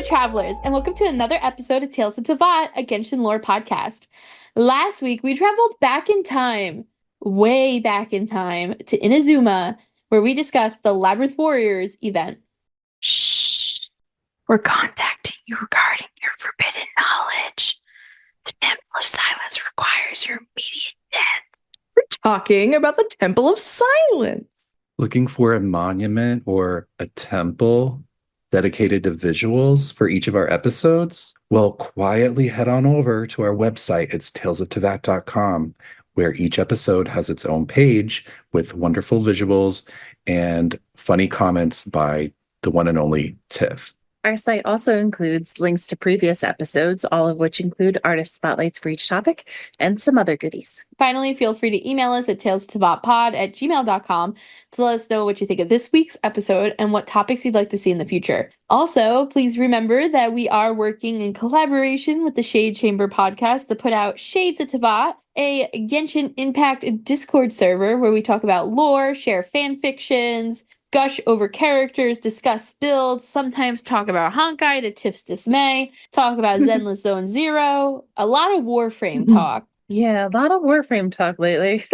Astra Travelers, and welcome to another episode of Tales of Teyvat, a Genshin Lore Podcast. Last week, we traveled back in time, way back in time, to Inazuma, where we discussed the Labyrinth Warriors event. Shh! We're contacting you regarding your forbidden knowledge. The Temple of Silence requires your immediate death. We're talking about the Temple of Silence. Looking for a monument or a temple dedicated to visuals for each of our episodes? Well, quietly head on over to our website. It's talesofteyvat.com, where each episode has its own page with wonderful visuals and funny comments by the one and only Tiff. Our site also includes links to previous episodes, all of which include artist spotlights for each topic and some other goodies. Finally, feel free to email us at talesofteyvatpod@gmail.com to let us know what you think of this week's episode and what topics you'd like to see in the future. Also, please remember that we are working in collaboration with the Shade Chamber podcast to put out Shades of Teyvat, a Genshin Impact Discord server where we talk about lore, share fan fictions, gush over characters, discuss builds, sometimes talk about Honkai to Tiff's dismay, talk about Zenless Zone Zero, a lot of Warframe talk. Yeah, a lot of Warframe talk lately.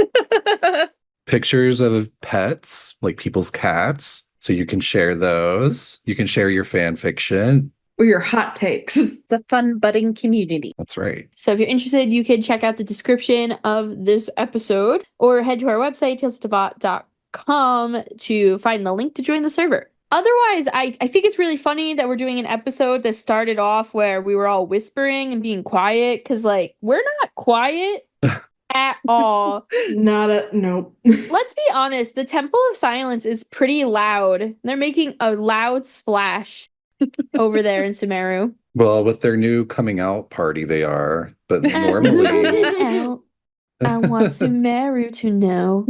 Pictures of pets, like people's cats, so you can share those. You can share your fan fiction. Or your hot takes. It's a fun budding community. That's right. So if you're interested, you can check out the description of this episode or head to our website, talesofteyvat.com, to find the link to join the server. Otherwise, I think it's really funny that we're doing an episode that started off where we were all whispering and being quiet, because, like, we're not quiet at all. Nope. Let's be honest, the Temple of Silence is pretty loud. They're making a loud splash over there in Sumeru. Well, with their new coming out party, they are. But normally... I want Sumeru to know.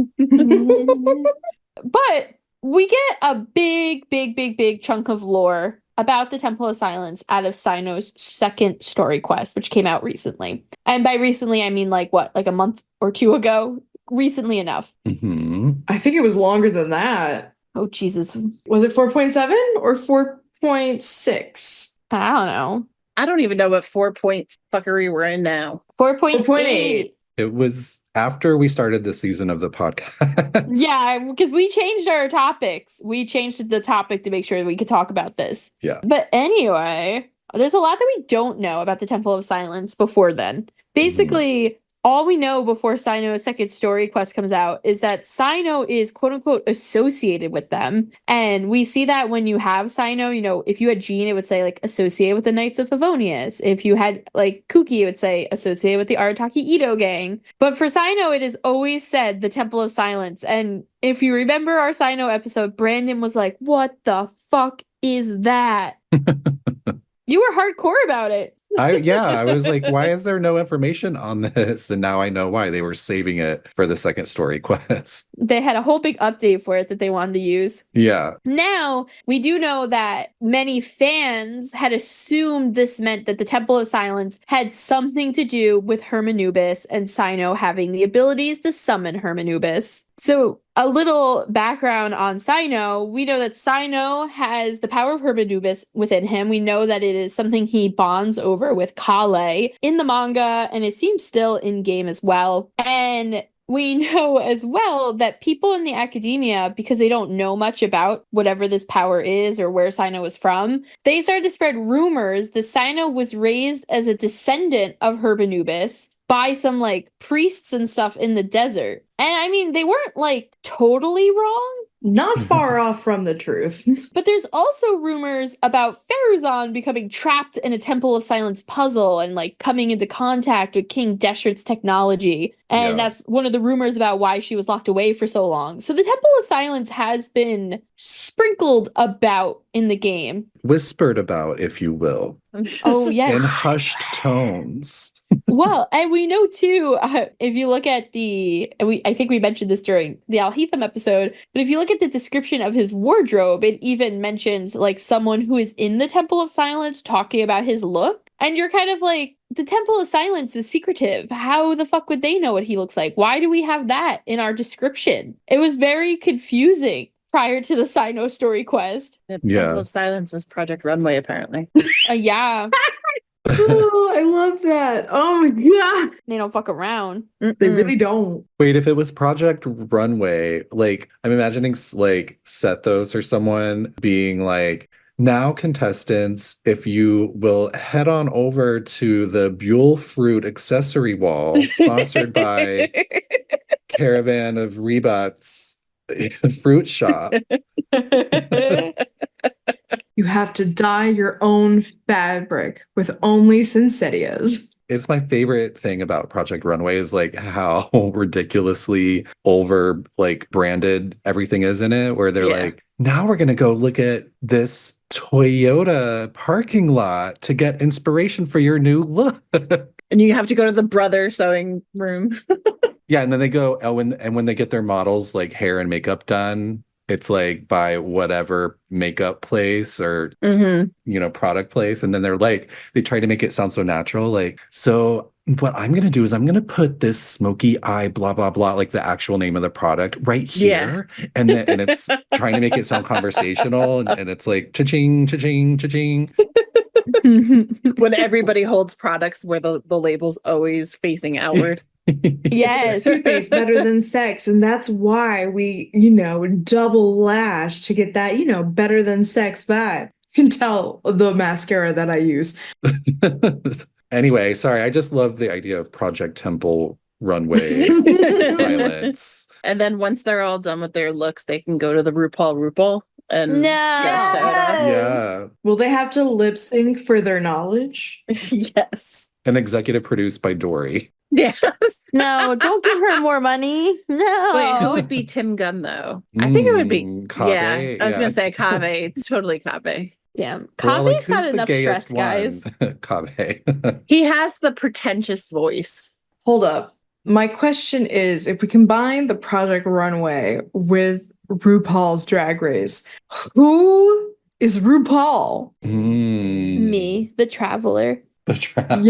But we get a big chunk of lore about the Temple of Silence out of Cyno's second story quest, which came out recently. And by recently, I mean like a month or two ago. Recently enough. Mm-hmm. I think it was longer than that. Oh, Jesus. Was it 4.7 or 4.6? I don't know. I don't even know what 4-point fuckery we're in now. 4.8. It was after we started the season of the podcast. Yeah, because we changed our topics. We changed the topic to make sure that we could talk about this. Yeah. But anyway, there's a lot that we don't know about the Temple of Silence before then. Basically, all we know before Cyno's second story quest comes out is that Cyno is quote-unquote associated with them. And we see that when you have Cyno, you know, if you had Jean, it would say, like, associated with the Knights of Favonius. If you had, like, Kuki, it would say associated with the Arataki Ito gang. But for Cyno, it is always said the Temple of Silence. And if you remember our Cyno episode, Brandon was like, what the fuck is that? You were hardcore about it. I was like, why is there no information on this? And now I know why. They were saving it for the second story quest. They had a whole big update for it that they wanted to use. Yeah. Now, we do know that many fans had assumed this meant that the Temple of Silence had something to do with Hermanubis and Cyno having the abilities to summon Hermanubis. So, a little background on Cyno. We know that Cyno has the power of Hermanubis within him. We know that it is something he bonds over with Kale in the manga, and it seems still in game as well. And we know as well that people in the academia, because they don't know much about whatever this power is or where Cyno is from, they started to spread rumors that Cyno was raised as a descendant of Hermanubis by some, like, priests and stuff in the desert. And I mean, they weren't, like, totally wrong. Not far off from the truth. But there's also rumors about Farazan becoming trapped in a Temple of Silence puzzle and, like, coming into contact with King Deshret's technology. And that's one of the rumors about why she was locked away for so long. So the Temple of Silence has been sprinkled about in the game. Whispered about, if you will. Oh, yes. In hushed tones. Well, and we know too, if you look at I think we mentioned this during the Alhaitham episode, but if you look at the description of his wardrobe, it even mentions, like, someone who is in the Temple of Silence talking about his look. And you're kind of like, the Temple of Silence is secretive. How the fuck would they know what he looks like? Why do we have that in our description? It was very confusing. prior to the Cyno story quest. The Yeah. Temple of Silence was Project Runway, apparently. Yeah, Oh, I love that. Oh my god. they don't fuck around. They really don't. Wait, if it was Project Runway, like I'm imagining like Sethos or someone being like, now contestants, if you will head on over to the Buell Fruit accessory wall, sponsored by Caravan of Rebut's fruit shop. You have to dye your own fabric with only Sincetias. It's my favorite thing about Project Runway is like how ridiculously over like branded everything is in it, where they're Yeah. like, now we're gonna go look at this Toyota parking lot to get inspiration for your new look. And you have to go to the brother sewing room. Yeah, and then they go, oh, when they get their models like hair and makeup done, it's like by whatever makeup place or product place, and then they're like, they try to make it sound so natural, like, so what I'm gonna do is I'm gonna put this smoky eye blah blah blah, like the actual name of the product right here, and it's trying to make it sound conversational, and it's like cha-ching cha-ching cha-ching. When everybody holds products where the label's always facing outward. Yes. Toothpaste better than sex, and that's why we, double lash to get that, better than sex vibe. You can tell the mascara that I use. Anyway, sorry, I just love the idea of Project Temple Runway Silence. And then once they're all done with their looks, they can go to the RuPaul and No. get a shout Yeah. Will they have to lip sync for their knowledge? out. Yes. And executive produced by Dory. Yes. No, don't give her more money. No. Wait, who would be Tim Gunn though? I think it would be. Kave, Yeah, I was gonna say Kave. It's totally Kave. Yeah. Well, like, Kave's got who's the enough stress, gayest guys. one? Kave. He has the pretentious voice. Hold up. My question is, if we combine the Project Runway with RuPaul's Drag Race, who is RuPaul? Me, the traveler. The trap.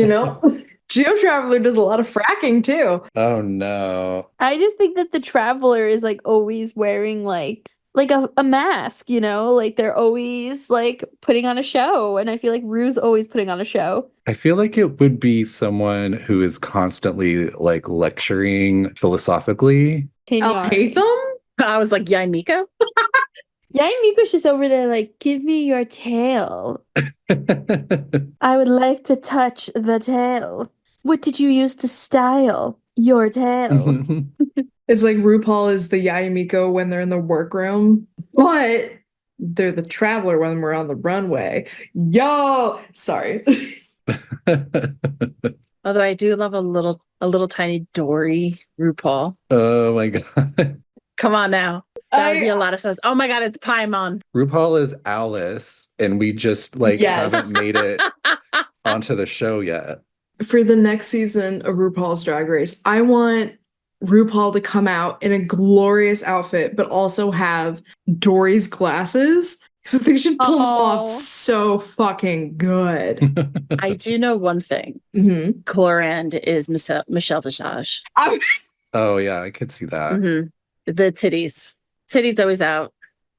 Geo Traveler does a lot of fracking too. Oh no. I just think that the traveler is like always wearing like a mask, like they're always like putting on a show, and I feel like Rue's always putting on a show. I feel like it would be someone who is constantly like lecturing philosophically. Al Hatham? I was like, Yai Miko? Yai Miko's just over there like, give me your tail. I would like to touch the tail. What did you use to style your tail? It's like RuPaul is the Yayamiko when they're in the workroom, but they're the traveler when we're on the runway. Yo! Sorry. Although I do love a little tiny Dory RuPaul. Oh my god. Come on now. That would be a lot of sense. Oh my god, it's Paimon. RuPaul is Alice, and we just like Yes. haven't made it onto the show yet. For the next season of RuPaul's Drag Race, I want RuPaul to come out in a glorious outfit, but also have Dory's glasses. Because I think she'd pull them off so fucking good. I do know one thing. Mm-hmm. Clorand is Michelle Visage. Oh yeah, I could see that. Mm-hmm. The titties. Titties always out.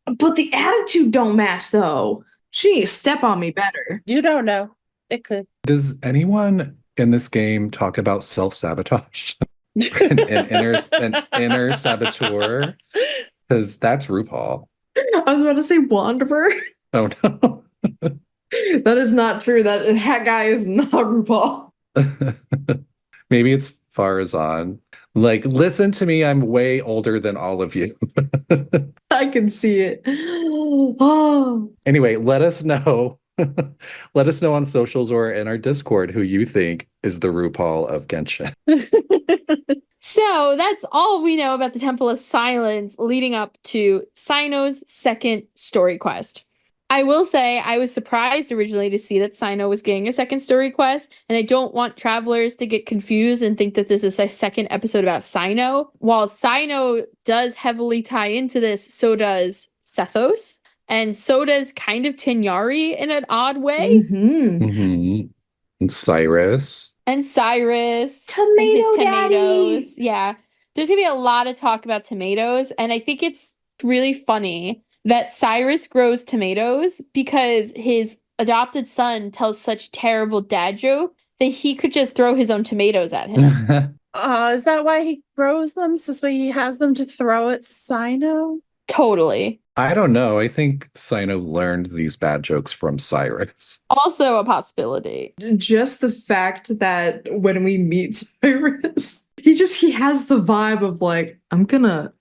But the attitude don't match, though. She needs to step on me better. You don't know. It could. Does anyone in this game talk about self-sabotage? an inner saboteur? Because that's RuPaul. I was about to say Wanderer. Oh no. That is not true. That guy is not RuPaul. Maybe it's Farazan. Like, listen to me, I'm way older than all of you. I can see it. Oh. Anyway, let us know. Let us know on socials or in our Discord who you think is the RuPaul of Genshin. So that's all we know about the Temple of Silence leading up to Cyno's second story quest. I will say I was surprised originally to see that Cyno was getting a second story quest, and I don't want travelers to get confused and think that this is a second episode about Cyno. While Cyno does heavily tie into this, so does Sethos, and so does kind of Tighnari in an odd way. Mm-hmm. Mm-hmm. And Cyrus. And Cyrus. Tomato and his daddy. tomatoes. Yeah. There's going to be a lot of talk about tomatoes, and I think it's It's really funny that Cyrus grows tomatoes because his adopted son tells such terrible dad joke that he could just throw his own tomatoes at him. Is that why he grows them? So this way he has them to throw at Cyno? Totally. I don't know. I think Cyno learned these bad jokes from Cyrus. Also a possibility. Just the fact that when we meet Cyrus, he has the vibe of like, I'm gonna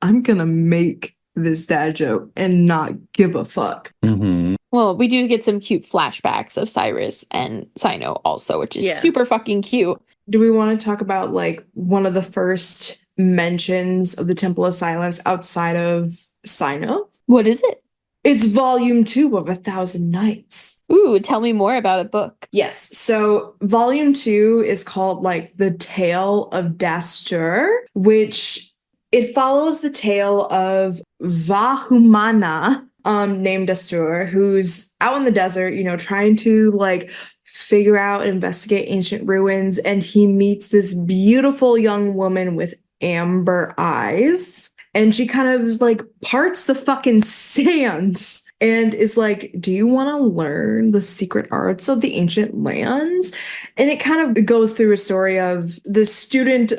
make this dad joke and not give a fuck. Mm-hmm. Well, we do get some cute flashbacks of Cyrus and Cyno also, which is super fucking cute. Do we want to talk about like one of the first mentions of the Temple of Silence outside of Cyno? What is it? It's volume 2 of 1,000 Nights. Ooh, tell me more about a book. Yes. So volume 2 is called like the Tale of Deshret, which it follows the tale of Vahumana, named Deshret, who's out in the desert, trying to like figure out and investigate ancient ruins. And he meets this beautiful young woman with amber eyes. And she kind of like parts the fucking sands and is like, do you want to learn the secret arts of the ancient lands? And it kind of goes through a story of the student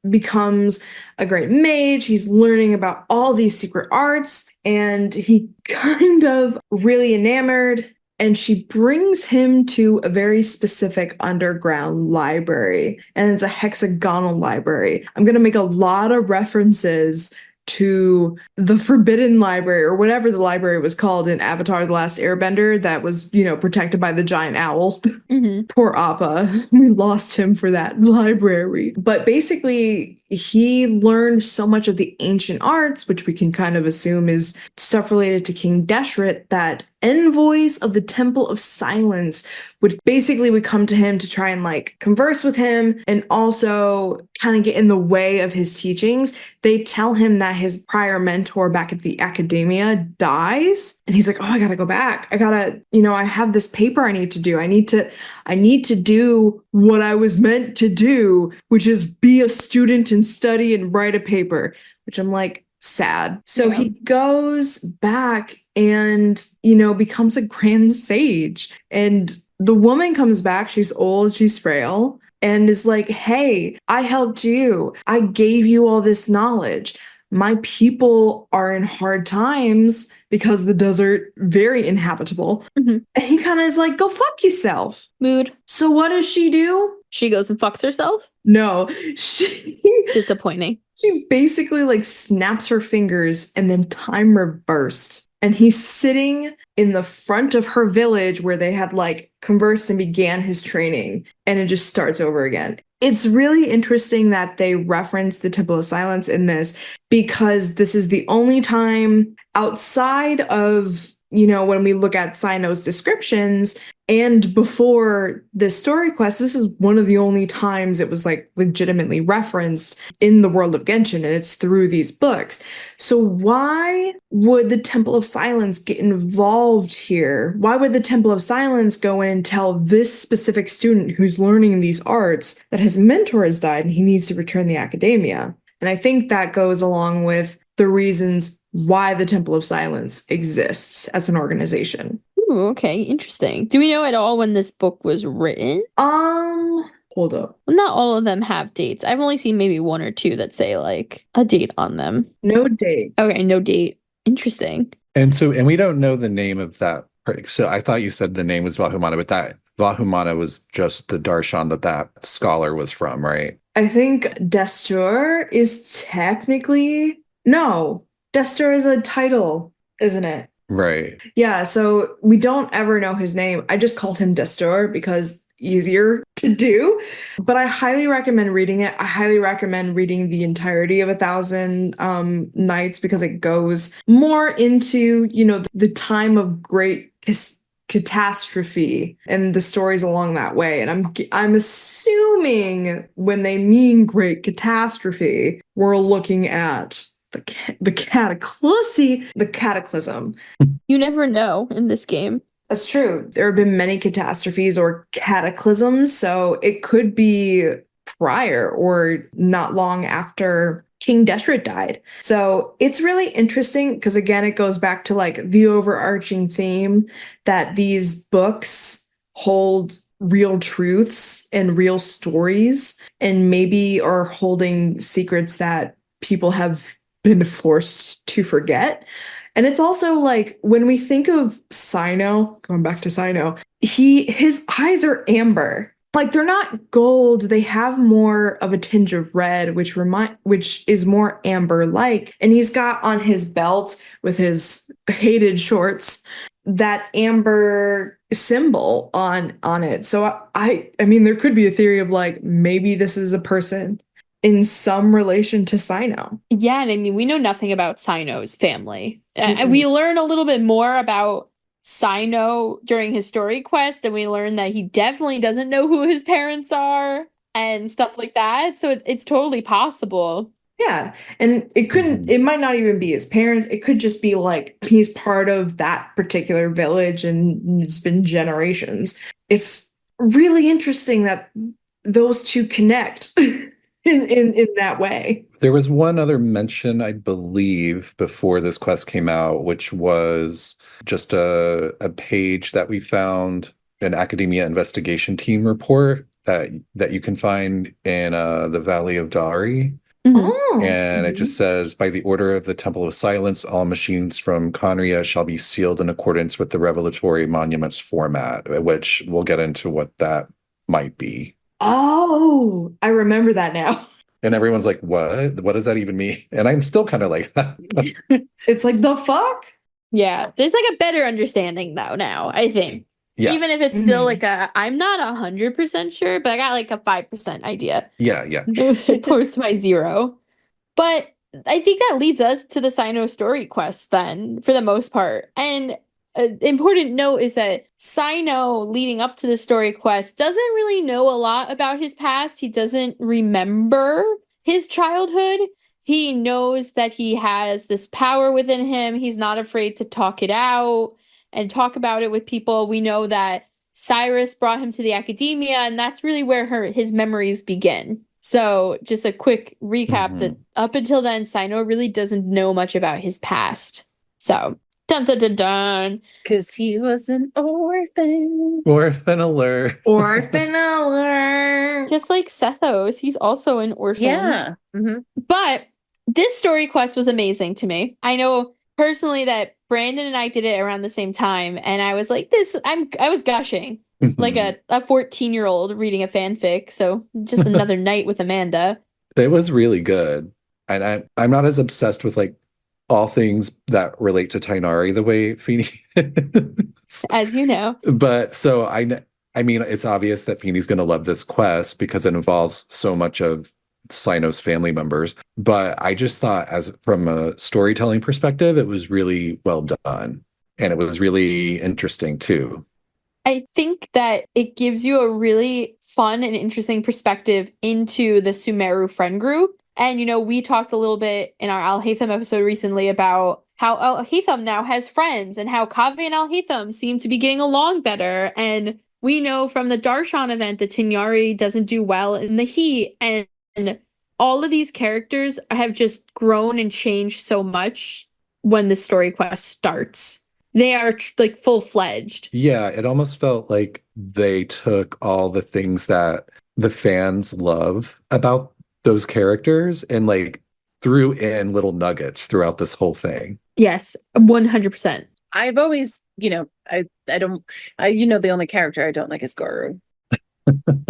becomes a great mage. He's learning about all these secret arts and he kind of really enamored. And she brings him to a very specific underground library. And it's a hexagonal library. I'm going to make a lot of references to the Forbidden Library or whatever the library was called in Avatar: The Last Airbender that was, protected by the giant owl. Mm-hmm. Poor Appa. We lost him for that library. But basically, he learned so much of the ancient arts, which we can kind of assume is stuff related to King Deshret, that envoys of the Temple of Silence would come to him to try and like converse with him and also kind of get in the way of his teachings. They tell him that his prior mentor back at the academia dies. And he's like, oh, I gotta go back. I have this paper I need to do. I need to do what I was meant to do, which is be a student and study and write a paper, which I'm like, sad. So he goes back and, becomes a grand sage. And the woman comes back. She's old, she's frail, and is like, hey, I helped you. I gave you all this knowledge. My people are in hard times because the desert, very inhabitable. Mm-hmm. And he kind of is like, go fuck yourself. Mood. So what does she do? She goes and fucks herself? No, she Disappointing. She basically like snaps her fingers and then time reversed. And he's sitting in the front of her village where they had like conversed and began his training. And it just starts over again. It's really interesting that they reference the Temple of Silence in this because this is the only time outside of, when we look at Cyno's descriptions and before this story quest, this is one of the only times it was like legitimately referenced in the world of Genshin, and it's through these books. So why would the Temple of Silence get involved here? Why would the Temple of Silence go in and tell this specific student who's learning these arts that his mentor has died and he needs to return the academia? And I think that goes along with the reasons why the Temple of Silence exists as an organization. Ooh, okay, interesting. Do we know at all when this book was written? Hold up. Well, not all of them have dates. I've only seen maybe one or two that say like a date on them. No date. Okay, no date. Interesting. And we don't know the name of that. So I thought you said the name was Vahumana, but that Vahumana was just the darshan that scholar was from, right? I think Deshret is technically... No, Deshret is a title, isn't it? Right. Yeah, so we don't ever know his name. I just called him Deshret because easier to do. But I highly recommend reading it. I highly recommend reading the entirety of 1,000 Nights because it goes more into, the time of great catastrophe and the stories along that way. And I'm assuming when they mean great catastrophe, we're looking at the cataclysm. You never know in this game. That's true. There have been many catastrophes or cataclysms, so it could be prior or not long after King Deshret died. So it's really interesting because, again, it goes back to like the overarching theme that these books hold real truths and real stories and maybe are holding secrets that people have been forced to forget. And it's also like when we think of Cyno, going back to Cyno, his eyes are amber. Like they're not gold, they have more of a tinge of red, which is more amber-like. And he's got on his belt with his hated shorts that amber symbol on it. So I mean, there could be a theory of like maybe this is a person in some relation to Cyno. Yeah, and I mean, we know nothing about Cyno's family. And we learn a little bit more about Cyno during his story quest, and we learn that he definitely doesn't know who his parents are and stuff like that. So it's totally possible. Yeah. And it might not even be his parents. It could just be like he's part of that particular village and it's been generations. It's really interesting that those two connect in that way. There was one other mention, I believe, before this quest came out, which was just a page that we found, an academia investigation team report that you can find in the Valley of Dari. Oh. And it just says, by the order of the Temple of Silence, all machines from Conria shall be sealed in accordance with the revelatory monuments format, which we'll get into what that might be. Oh, I remember that now. And everyone's like, what? What does that even mean? And I'm still kind of like that. It's like, the fuck? Yeah, there's like a better understanding though now, I think. Yeah. Even if it's still like I'm not 100% sure, but I got like a 5% idea. Yeah. Post my 0. But I think that leads us to the Cyno story quest then, for the most part. And an important note is that Cyno, leading up to the story quest, doesn't really know a lot about his past. He doesn't remember his childhood. He knows that he has this power within him. He's not afraid to talk it out and talk about it with people. We know that Cyrus brought him to the academia, and that's really where his memories begin. So just a quick recap that up until then, Cyno really doesn't know much about his past. So, dun dun dun dun. Because he was an orphan. Orphan alert. Orphan alert. Just like Sethos, he's also an orphan. Yeah. But this story quest was amazing to me. I know personally that Brandon and I did it around the same time, and I was like, I was gushing like a 14-year-old reading a fanfic. So just another night with Amanda. It was really good. And I'm not as obsessed with like all things that relate to Tighnari the way Feeny is. As you know. But so I mean, it's obvious that Feeny's going to love this quest because it involves so much of Cyno's family members. But I just thought, as from a storytelling perspective, it was really well done. And it was really interesting too. I think that it gives you a really fun and interesting perspective into the Sumeru friend group. And, you know, we talked a little bit in our Al-Haytham episode recently about how Al-Haytham now has friends and how Kaveh and Al-Haytham seem to be getting along better. And we know from the Darshan event that Tighnari doesn't do well in the heat. And all of these characters have just grown and changed so much when the story quest starts. They are like full-fledged. Yeah, it almost felt like they took all the things that the fans love about those characters and like threw in little nuggets throughout this whole thing. Yes, 100%. I've always, the only character I don't like is Guru.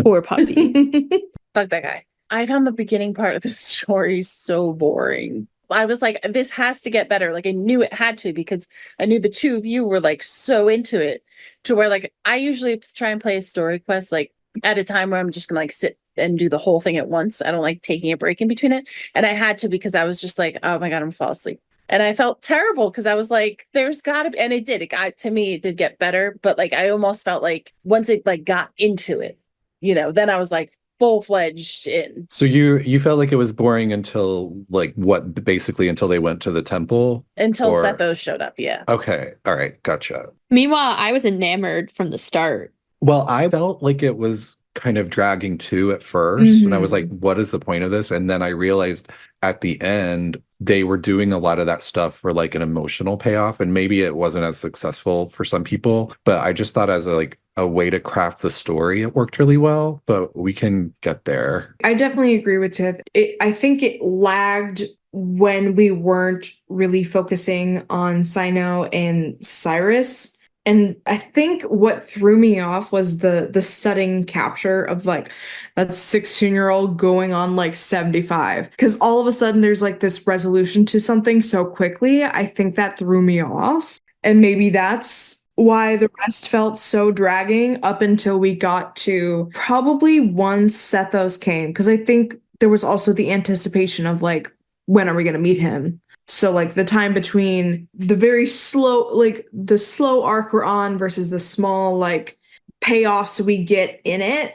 Poor puppy. Fuck that guy. I found the beginning part of the story so boring. I was like, this has to get better. Like I knew it had to, because I knew the two of you were like so into it, to where like I usually try and play a story quest like at a time where I'm just gonna like sit and do the whole thing at once. I don't like taking a break in between it. And I had to, because I was just like, oh my God, I'm gonna fall asleep. And I felt terrible because I was like, there's gotta be, and it did. To me, it did get better. But like I almost felt like once it like got into it, then I was like full-fledged in. So you felt like it was boring until like what, basically until they went to the temple? Until Sethos showed up, yeah. Okay, all right, gotcha. Meanwhile, I was enamored from the start. Well, I felt like it was kind of dragging too at first. And I was Mhm. like, what is the point of this? And then I realized at the end, they were doing a lot of that stuff for like an emotional payoff. And maybe it wasn't as successful for some people, but I just thought as a way to craft the story, it worked really well, but we can get there. I definitely agree with Tith. I think it lagged when we weren't really focusing on Cyno and Cyrus. And I think what threw me off was the sudden capture of like that 16-year-old going on like 75. Because all of a sudden there's like this resolution to something so quickly. I think that threw me off. And maybe that's why the rest felt so dragging up until we got to probably once Sethos came. Because I think there was also the anticipation of like, when are we going to meet him? So like the time between the very slow, like the slow arc we're on versus the small like payoffs we get in it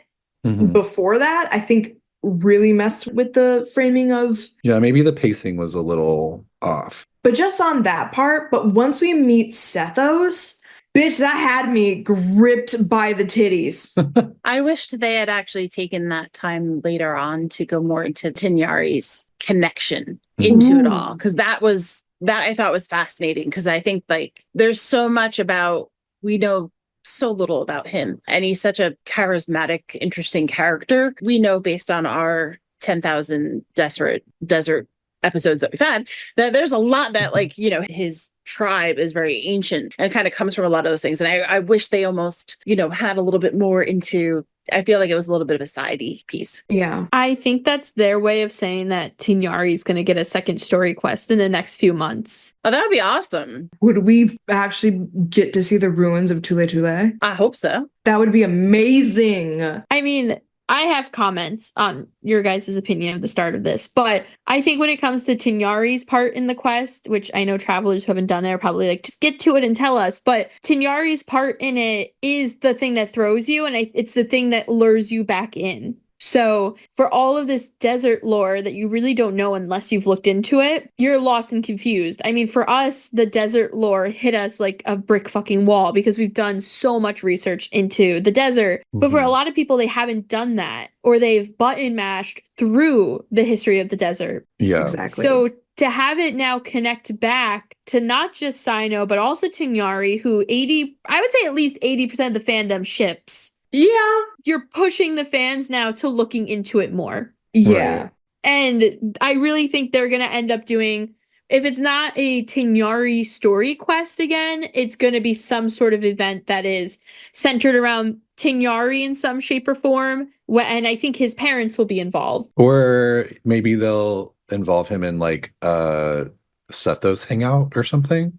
before that, I think really messed with the framing of. Yeah, maybe the pacing was a little off. But just on that part, but once we meet Sethos, bitch, that had me gripped by the titties. I wished they had actually taken that time later on to go more into Tighnari's connection into it all. Because that I thought was fascinating. Because I think like there's so much about, we know so little about him. And he's such a charismatic, interesting character. We know based on our 10,000 desert episodes that we've had, that there's a lot that like, you know, his tribe is very ancient and kind of comes from a lot of those things. And I wish they almost, you know, had a little bit more into, I feel like it was a little bit of a sidey piece. Yeah. I think that's their way of saying that Tighnari is going to get a second story quest in the next few months. Oh, that would be awesome. Would we actually get to see the ruins of Tulaytullah? I hope so. That would be amazing. I mean, I have comments on your guys' opinion of the start of this, but I think when it comes to Tighnari's part in the quest, which I know travelers who haven't done it are probably like, just get to it and tell us, but Tighnari's part in it is the thing that throws you, and it's the thing that lures you back in. So for all of this desert lore that you really don't know unless you've looked into it, you're lost and confused. I mean, for us, the desert lore hit us like a brick fucking wall because we've done so much research into the desert. But for a lot of people, they haven't done that, or they've button mashed through the history of the desert. Yeah. Exactly. So to have it now connect back to not just Cyno, but also Tighnari, who I would say at least 80% of the fandom ships. Yeah. You're pushing the fans now to looking into it more. Yeah. Right. And I really think they're going to end up doing, if it's not a Tighnari story quest again, it's going to be some sort of event that is centered around Tighnari in some shape or form. And I think his parents will be involved. Or maybe they'll involve him in like Sethos hangout or something.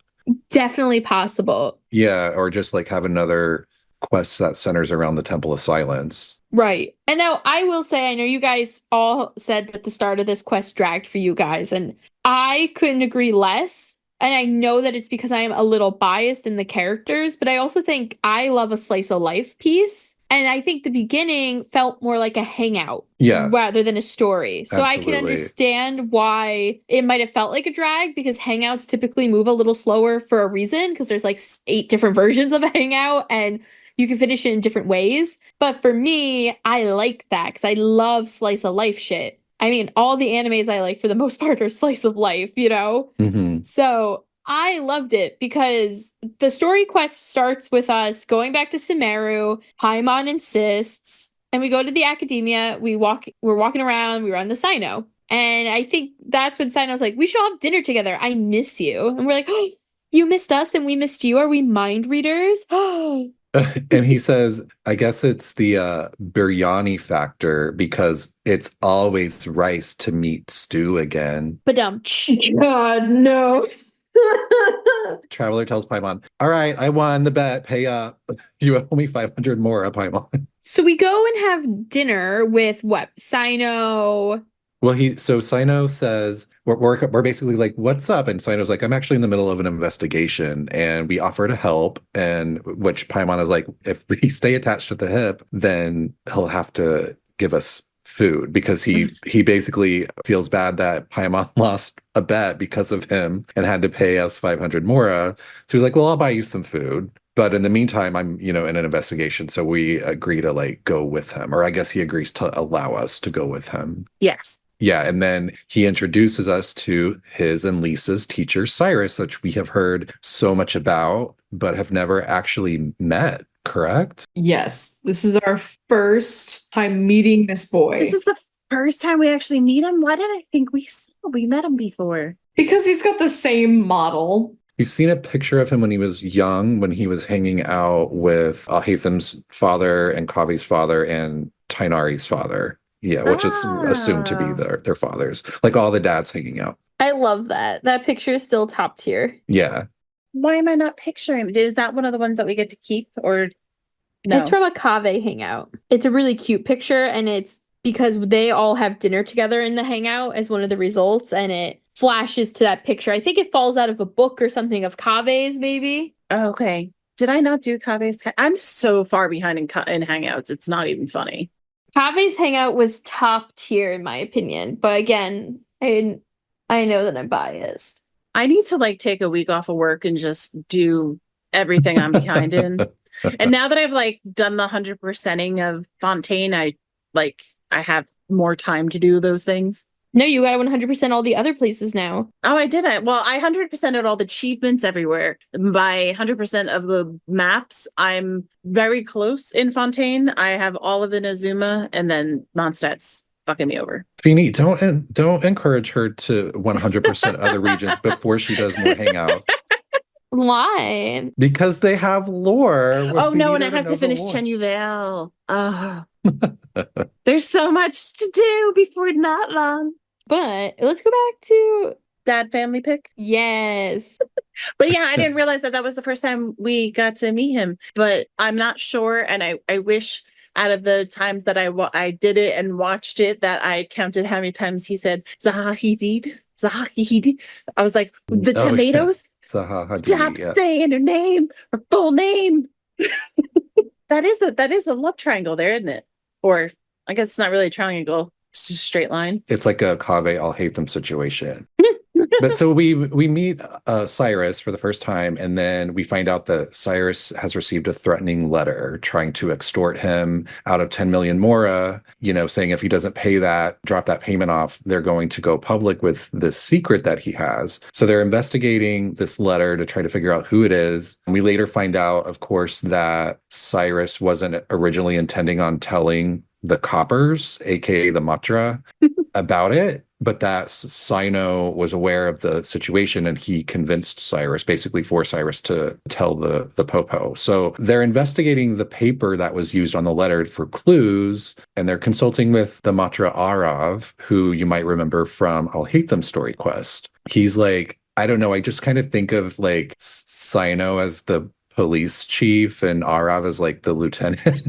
Definitely possible. Yeah, or just like have another quest that centers around the Temple of Silence. Right. And now I will say, I know you guys all said that the start of this quest dragged for you guys, and I couldn't agree less. And I know that it's because I am a little biased in the characters, but I also think I love a slice of life piece. And I think the beginning felt more like a hangout rather than a story. So I can understand why it might have felt like a drag, because hangouts typically move a little slower for a reason, because there's like 8 different versions of a hangout and you can finish it in different ways. But for me, I like that because I love slice of life shit. I mean, all the animes I like for the most part are slice of life, you know? So I loved it because the story quest starts with us going back to Sumeru. Paimon insists, and we go to the academia. We're walking around. We run the Cyno. And I think that's when Cyno's like, we should all have dinner together. I miss you. And we're like, oh, you missed us and we missed you. Are we mind readers? And he says, I guess it's the biryani factor because it's always rice to meet stew again. God, no. Traveler tells Paimon, all right, I won the bet. Pay up. You owe me 500 more, Paimon. So we go and have dinner with what? Cyno. Well, Cyno says, we're basically like, what's up? And Cyno's like, I'm actually in the middle of an investigation and we offer to help. And which Paimon is like, if we stay attached at the hip, then he'll have to give us food because he basically feels bad that Paimon lost a bet because of him and had to pay us 500 mora. So he's like, well, I'll buy you some food. But in the meantime, I'm, in an investigation. So we agree to like go with him, or I guess he agrees to allow us to go with him. Yes. Yeah. And then he introduces us to his and Lisa's teacher, Cyrus, which we have heard so much about, but have never actually met. Correct? Yes. This is our first time meeting this boy. This is the first time we actually meet him. Why did I think we met him before? Because he's got the same model. We've seen a picture of him when he was young, when he was hanging out with Alhaitham's father and Kavi's father and Tighnari's father. Yeah, which is assumed to be their fathers. Like all the dads hanging out. I love that. That picture is still top tier. Yeah. Why am I not picturing? Is that one of the ones that we get to keep, or no? It's from a Kave hangout. It's a really cute picture, and it's because they all have dinner together in the hangout as one of the results, and it flashes to that picture. I think it falls out of a book or something of Kave's, maybe. Oh, okay. Did I not do Kave's? I'm so far behind in hangouts. It's not even funny. Kave's hangout was top tier in my opinion, but again, I know that I'm biased. I need to like take a week off of work and just do everything I'm behind in. And now that I've like done the 100%ing of Fontaine, I have more time to do those things. No, you got 100% all the other places now. Oh, I didn't. Well, I 100%ed all the achievements everywhere. By 100% of the maps, I'm very close in Fontaine. I have all of Inazuma, and then Mondstadt's fucking me over. Feeny, don't encourage her to 100% other regions before she does more hangouts. Why? Because they have lore. Oh no, and I have to finish Chenuvel. There's so much to do before not long. But let's go back to Dad family pick. Yes. But yeah, I didn't realize that was the first time we got to meet him. But I'm not sure, and I wish out of the times that I did it and watched it that I counted how many times he said Zahahidid. I was like, the tomatoes. Stop saying her name, her full name. That is a love triangle there, isn't it? Or I guess it's not really a triangle. It's just a straight line. It's like a Kave, I'll hate them situation. But so we meet Cyrus for the first time, and then we find out that Cyrus has received a threatening letter trying to extort him out of 10 million mora, saying if he doesn't pay that, drop that payment off, they're going to go public with this secret that he has. So they're investigating this letter to try to figure out who it is. And we later find out, of course, that Cyrus wasn't originally intending on telling the coppers, aka the Matra, about it, but that Cyno was aware of the situation and he convinced Cyrus, basically for Cyrus to tell the Popo. So they're investigating the paper that was used on the letter for clues, and they're consulting with the Matra Arav, who you might remember from I'll Hate Them story quest. He's like, I don't know, I just kind of think of like Cyno as the police chief and Arav is like the lieutenant.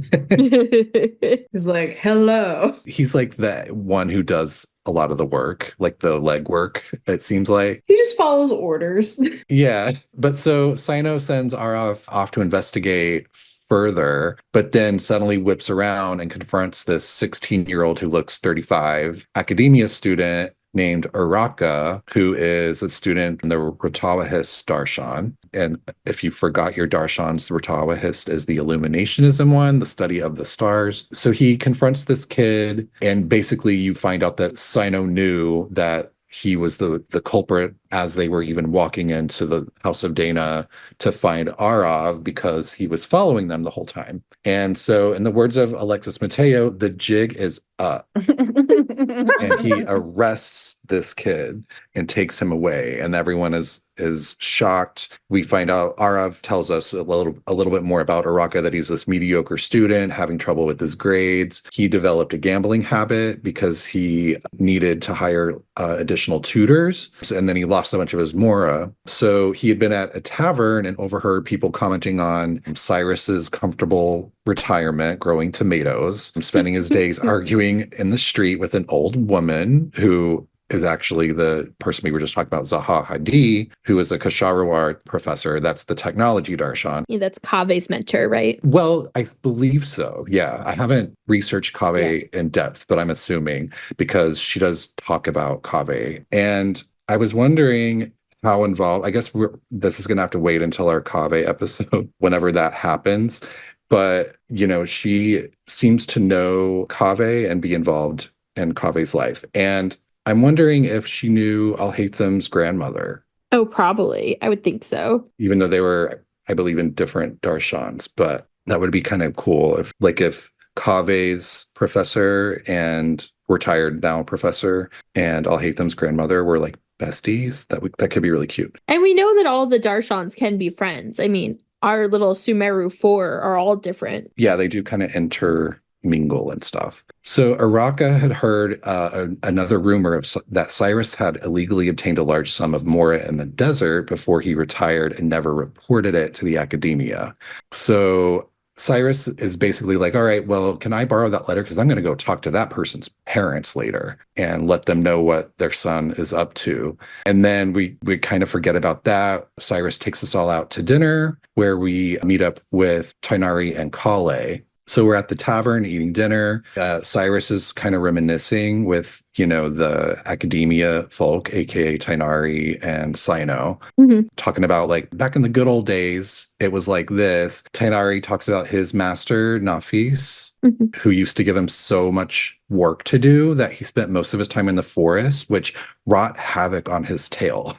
He's like, hello. He's like the one who does a lot of the work, like the leg work, it seems like. He just follows orders. Yeah. But so Cyno sends Arav off to investigate further, but then suddenly whips around and confronts this 16-year-old who looks 35 academia student named Uraka, who is a student in the Ratawahist Darshan. And if you forgot your Darshans, the Ratawahist is the Illuminationism one, the study of the stars. So he confronts this kid, and basically you find out that Cyno knew that he was the culprit as they were even walking into the House of Dana to find Arav, because he was following them the whole time. And so in the words of Alexis Mateo, the jig is up. And he arrests this kid and takes him away, and everyone is shocked. We find out Arav tells us a little bit more about Uraka, that he's this mediocre student having trouble with his grades. He developed a gambling habit because he needed to hire additional tutors, and then he lost a bunch of his mora. So he had been at a tavern and overheard people commenting on Cyrus's comfortable retirement growing tomatoes, spending his days arguing in the street with an old woman who is actually the person we were just talking about, Zaha Hadi, who is a Kasharawar professor. That's the technology darshan. Yeah, that's Kave's mentor, right? Well, I believe so. Yeah, I haven't researched Kave in depth, but I'm assuming, because she does talk about Kave. And I was wondering how involved. I guess this is going to have to wait until our Kaveh episode, whenever that happens. But, she seems to know Kaveh and be involved in Kaveh's life. And I'm wondering if she knew Alhaitham's grandmother. Oh, probably. I would think so. Even though they were, I believe, in different darshans. But that would be kind of cool if Kaveh's professor and retired now professor and Alhaitham's grandmother were like besties. That could be really cute. And we know that all the darshans can be friends. I mean, our little Sumeru 4 are all different. Yeah, they do kind of intermingle and stuff. So Araka had heard another rumor that Cyrus had illegally obtained a large sum of Mora in the desert before he retired and never reported it to the academia. So Cyrus is basically like, all right, well, can I borrow that letter? Because I'm going to go talk to that person's parents later and let them know what their son is up to. And then we kind of forget about that. Cyrus takes us all out to dinner where we meet up with Tighnari and Kale. So we're at the tavern eating dinner. Cyrus is kind of reminiscing with, the academia folk, aka Tighnari and Cyno, talking about like back in the good old days, it was like this. Tighnari talks about his master, Nafis, who used to give him so much work to do that he spent most of his time in the forest, which wrought havoc on his tail.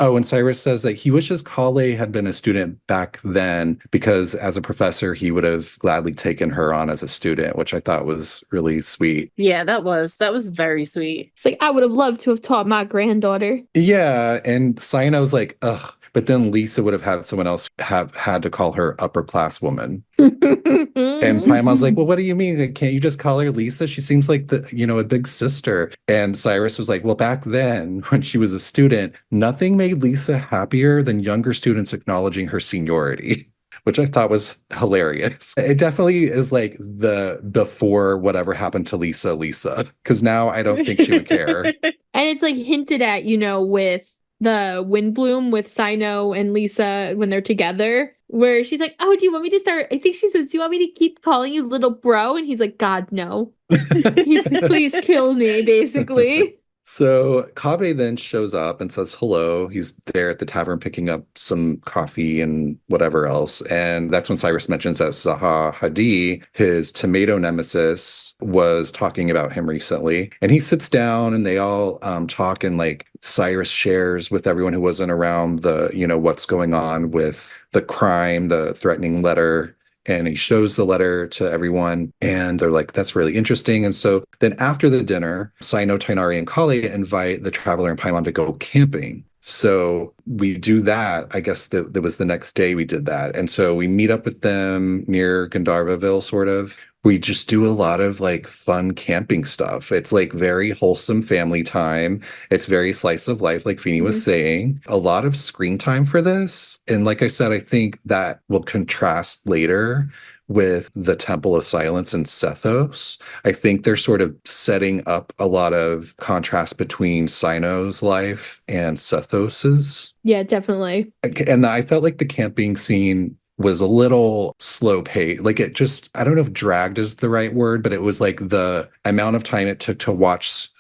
Oh, and Cyrus says that he wishes Kale had been a student back then because as a professor, he would have gladly taken her on as a student, which I thought was really sweet. Yeah, that was very sweet. It's like, I would have loved to have taught my granddaughter. Yeah, and Cyno's like, ugh. But then Lisa would have had someone else have had to call her upper class woman. And Paimon's like, well, what do you mean? Like, can't you just call her Lisa? She seems like a big sister. And Cyrus was like, well, back then when she was a student, nothing made Lisa happier than younger students acknowledging her seniority, which I thought was hilarious. It definitely is like the before whatever happened to Lisa, because now I don't think she would care. And it's like hinted at, with the Windbloom with Cyno and Lisa when they're together, where she's like, oh, do you want me to start? I think she says, do you want me to keep calling you little bro? And he's like, God, no. He's like, please kill me, basically. So Kaveh then shows up and says hello. He's there at the tavern picking up some coffee and whatever else. And that's when Cyrus mentions that Zaha Hadi, his tomato nemesis, was talking about him recently. And he sits down and they all talk, and like Cyrus shares with everyone who wasn't around what's going on with the crime, the threatening letter. And he shows the letter to everyone, and they're like, that's really interesting. And so then after the dinner, Cyno, Tighnari, and Kale invite the Traveler and Paimon to go camping. So we do that. I guess that was the next day we did that. And so we meet up with them near Gandharvaville, sort of. We just do a lot of like fun camping stuff. It's like very wholesome family time. It's very slice of life, like Feeny was saying. A lot of screen time for this. And like I said, I think that will contrast later with the Temple of Silence and Sethos. I think they're sort of setting up a lot of contrast between Cyno's life and Sethos's. Yeah, definitely. And I felt like the camping scene was a little slow paced. Like it just, I don't know if dragged is the right word, but it was like the amount of time it took to watch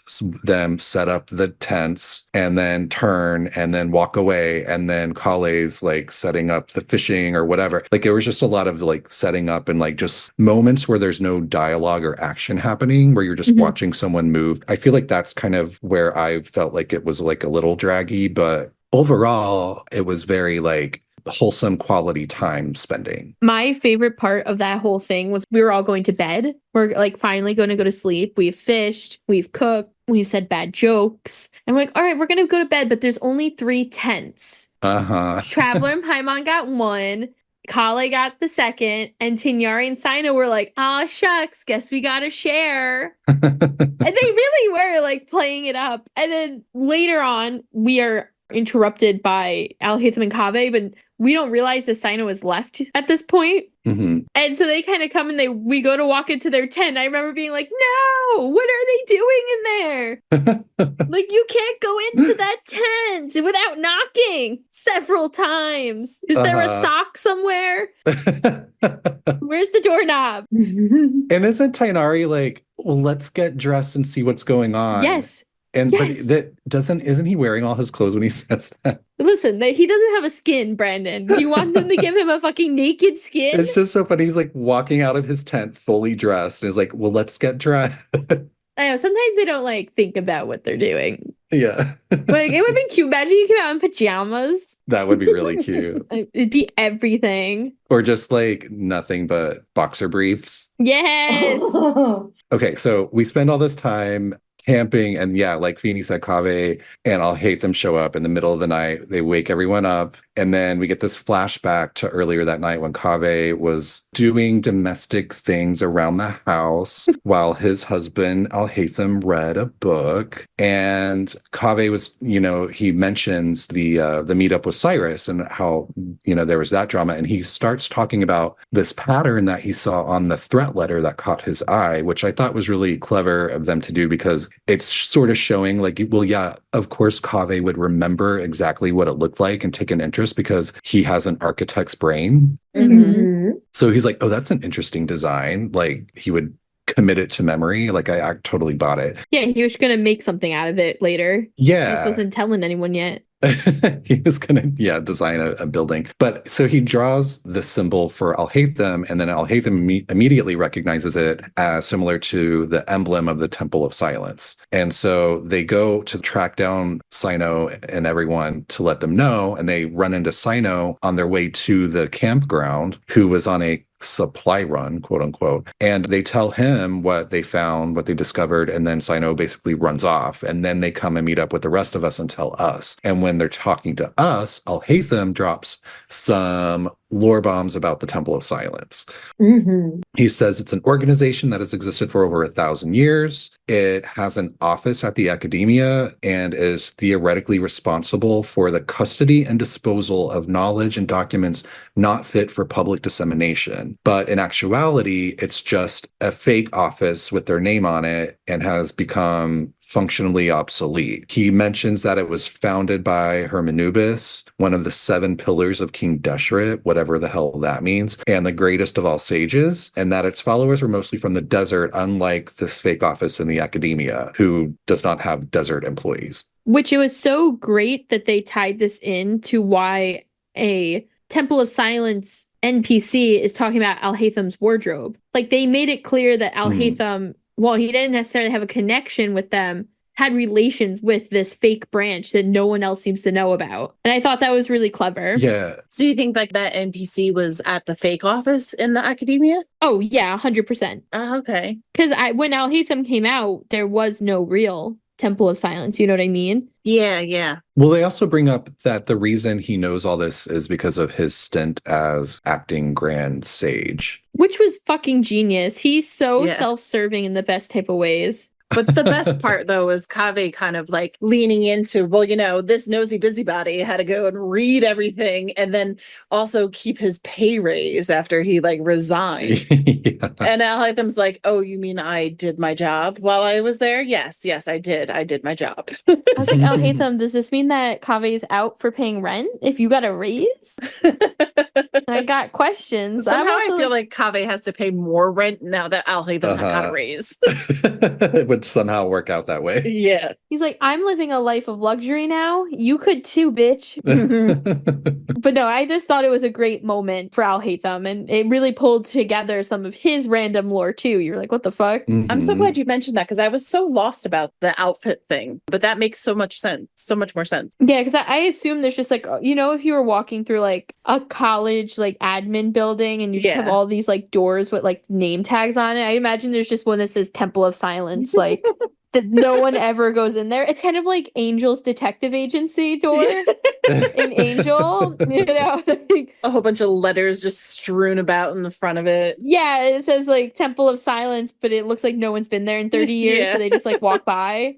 them set up the tents and then turn and then walk away. And then Kale's like setting up the fishing or whatever. Like it was just a lot of like setting up and like just moments where there's no dialogue or action happening, where you're just watching someone move. I feel like that's kind of where I felt like it was like a little draggy, but overall it was very like wholesome quality time spending. My favorite part of that whole thing was we were all going to bed. We're like finally going to go to sleep. We've fished, we've cooked, we've said bad jokes. And we're like, all right, we're going to go to bed, but there's only 3 tents. Traveler and Paimon got 1. Kale got the 2nd, and Tighnari and Cyno were like, "Ah, shucks, guess we gotta share." And they really were like playing it up. And then later on, we are interrupted by Alhaitham and Kaveh, but we don't realize that Cyno is left at this point. And so they kind of come and we go to walk into their tent. I remember being like, no, what are they doing in there? Like, you can't go into that tent without knocking several times. Is there a sock somewhere? Where's the doorknob? And isn't Tighnari like, well, let's get dressed and see what's going on? Yes. And Yes. but isn't he wearing all his clothes when he says that? Listen, he doesn't have a skin, Brandon. Do you want them to give him a fucking naked skin? It's just so funny. He's like walking out of his tent fully dressed and is like, well, let's get dressed. I know, sometimes they don't like think about what they're doing. Yeah. Like, it would have been cute. Imagine you came out in pajamas. That would be really cute. It'd be everything. Or just like nothing but boxer briefs. Yes. Okay, so we spend all this time camping, and yeah, like Feeny said, Kaveh and Alhaitham show up in the middle of the night. They wake everyone up, and then we get this flashback to earlier that night when Kaveh was doing domestic things around the house while his husband Alhaitham read a book. And Kaveh was, he mentions the meetup with Cyrus and how, there was that drama, and he starts talking about this pattern that he saw on the threat letter that caught his eye, which I thought was really clever of them to do, because it's sort of showing like, well, yeah, of course Kaveh would remember exactly what it looked like and take an interest because he has an architect's brain. Mm-hmm. So he's like, oh, that's an interesting design. Like he would commit it to memory. Like I totally bought it. Yeah, he was going to make something out of it later. Yeah. He just wasn't telling anyone yet. He was gonna design a building, but so he draws the symbol for Alhaitham, and then Alhaitham immediately recognizes it as similar to the emblem of the Temple of Silence. And so they go to track down Cyno and everyone to let them know, and they run into Cyno on their way to the campground, who was on a supply run, quote unquote, and they tell him what they found, what they discovered, and then Cyno basically runs off, and then they come and meet up with the rest of us and tell us. And when they're talking to us, Alhaitham drops some lore bombs about the Temple of Silence. Mm-hmm. He says it's an organization that has existed for over 1,000 years. It has an office at the academia and is theoretically responsible for the custody and disposal of knowledge and documents not fit for public dissemination. But in actuality, it's just a fake office with their name on it and has become functionally obsolete. He mentions that it was founded by Hermanubis, one of the 7 pillars of King Deshret, whatever the hell that means, and the greatest of all sages, and that its followers were mostly from the desert, unlike this fake office in the academia, who does not have desert employees. Which it was so great that they tied this in to why a Temple of Silence NPC is talking about Alhaitham's wardrobe. Like, they made it clear that Alhaitham, while he didn't necessarily have a connection with them, had relations with this fake branch that no one else seems to know about. And I thought that was really clever. Yeah. So you think like that NPC was at the fake office in the academia? Oh, yeah, 100%. Okay. Because when Alhaitham came out, there was no real Temple of Silence. You know what I mean? Yeah. Well, they also bring up that the reason he knows all this is because of his stint as acting Grand Sage. Which was fucking genius. He's so Yeah. self-serving in the best type of ways. But the best part, though, is Kaveh kind of like leaning into, well, this nosy busybody had to go and read everything and then also keep his pay raise after he like resigned. Yeah. And Alhaitham's like, oh, you mean I did my job while I was there? Yes, I did. I did my job. I was like, Alhaitham, does this mean that Kaveh's out for paying rent if you got a raise? I got questions. Somehow I'm also I feel like Kaveh has to pay more rent now that Alhaitham got a raise. It would somehow work out that way. Yeah. He's like, I'm living a life of luxury now. You could too, bitch. But no, I just thought it was a great moment for Alhaitham, and it really pulled together some of his random lore too. You're like, what the fuck? I'm so Mhm. glad you mentioned that because I was so lost about the outfit thing, but that makes so much sense. So much more sense. Yeah, because I assume there's just like, if you were walking through like a college like admin building and you just have Yeah. all these like doors with like name tags on it, I imagine there's just one that says Temple of Silence, like that no one ever goes in there. It's kind of like Angel's detective agency door in Angel, like, A whole bunch of letters just strewn about in the front of it. yeah, it says like Temple of Silence, but it looks like no one's been there in 30 years, Yeah. so they just like walk by.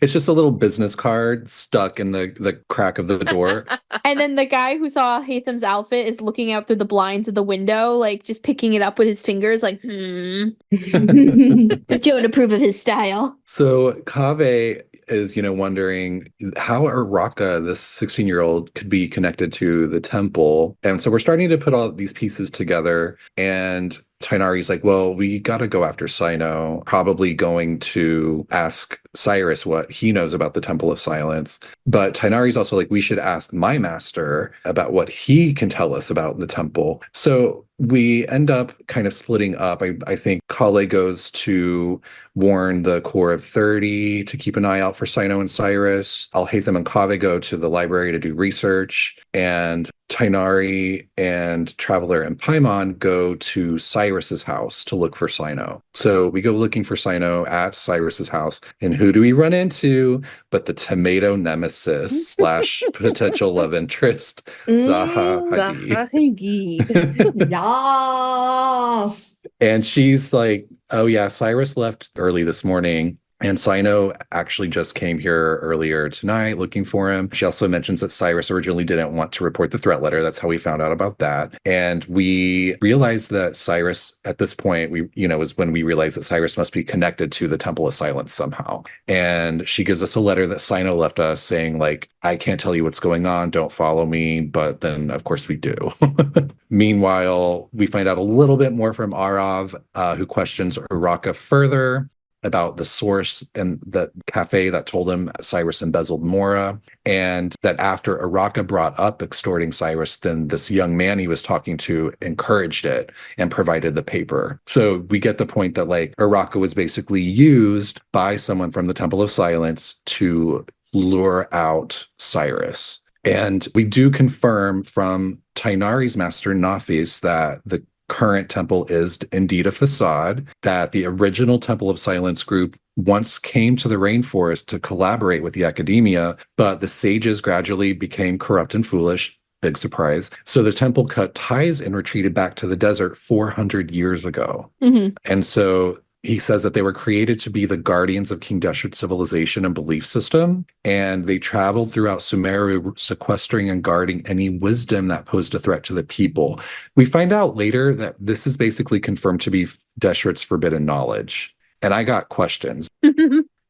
It's just a little business card stuck in the crack of the door. And then the guy who saw Haytham's outfit is looking out through the blinds of the window, like just picking it up with his fingers, like, don't approve of his style. So Kaveh is, wondering how Araka, this 16-year-old, could be connected to the temple. And so we're starting to put all these pieces together. And Tighnari's like, well, we got to go after Cyno, probably going to ask Cyrus what he knows about the Temple of Silence. But Tighnari's also like, we should ask my master about what he can tell us about the temple. So we end up kind of splitting up. I think Kale goes to warn the Corps of 30 to keep an eye out for Cyno and Cyrus. Alhaitham and Kaveh go to the library to do research. And Tighnari and Traveler and Paimon go to Cyrus's house to look for Cyno. So we go looking for Cyno at Cyrus's house. And who do we run into but the tomato nemesis slash potential love interest, Zaha Hadid. Yes. And she's like, oh yeah, Cyrus left early this morning. And Cyno actually just came here earlier tonight looking for him. She also mentions that Cyrus originally didn't want to report the threat letter. That's how we found out about that. And we realized that Cyrus, at this point, is when we realized that Cyrus must be connected to the Temple of Silence somehow. And she gives us a letter that Cyno left us saying, like, I can't tell you what's going on. Don't follow me. But then, of course, we do. Meanwhile, we find out a little bit more from Arav, who questions Uraka further about the source and the cafe that told him Cyrus embezzled Mora, and that after Uraka brought up extorting Cyrus, then this young man he was talking to encouraged it and provided the paper. So we get the point that like Uraka was basically used by someone from the Temple of Silence to lure out Cyrus. And we do confirm from Tighnari's master Nafis that the current temple is indeed a facade, that the original Temple of Silence group once came to the rainforest to collaborate with the academia, but the sages gradually became corrupt and foolish. Big surprise. So the temple cut ties and retreated back to the desert 400 years ago. Mm-hmm. And so he says that they were created to be the guardians of King Deshret's civilization and belief system, and they traveled throughout Sumeru, sequestering and guarding any wisdom that posed a threat to the people. We find out later that this is basically confirmed to be Deshret's forbidden knowledge. And I got questions.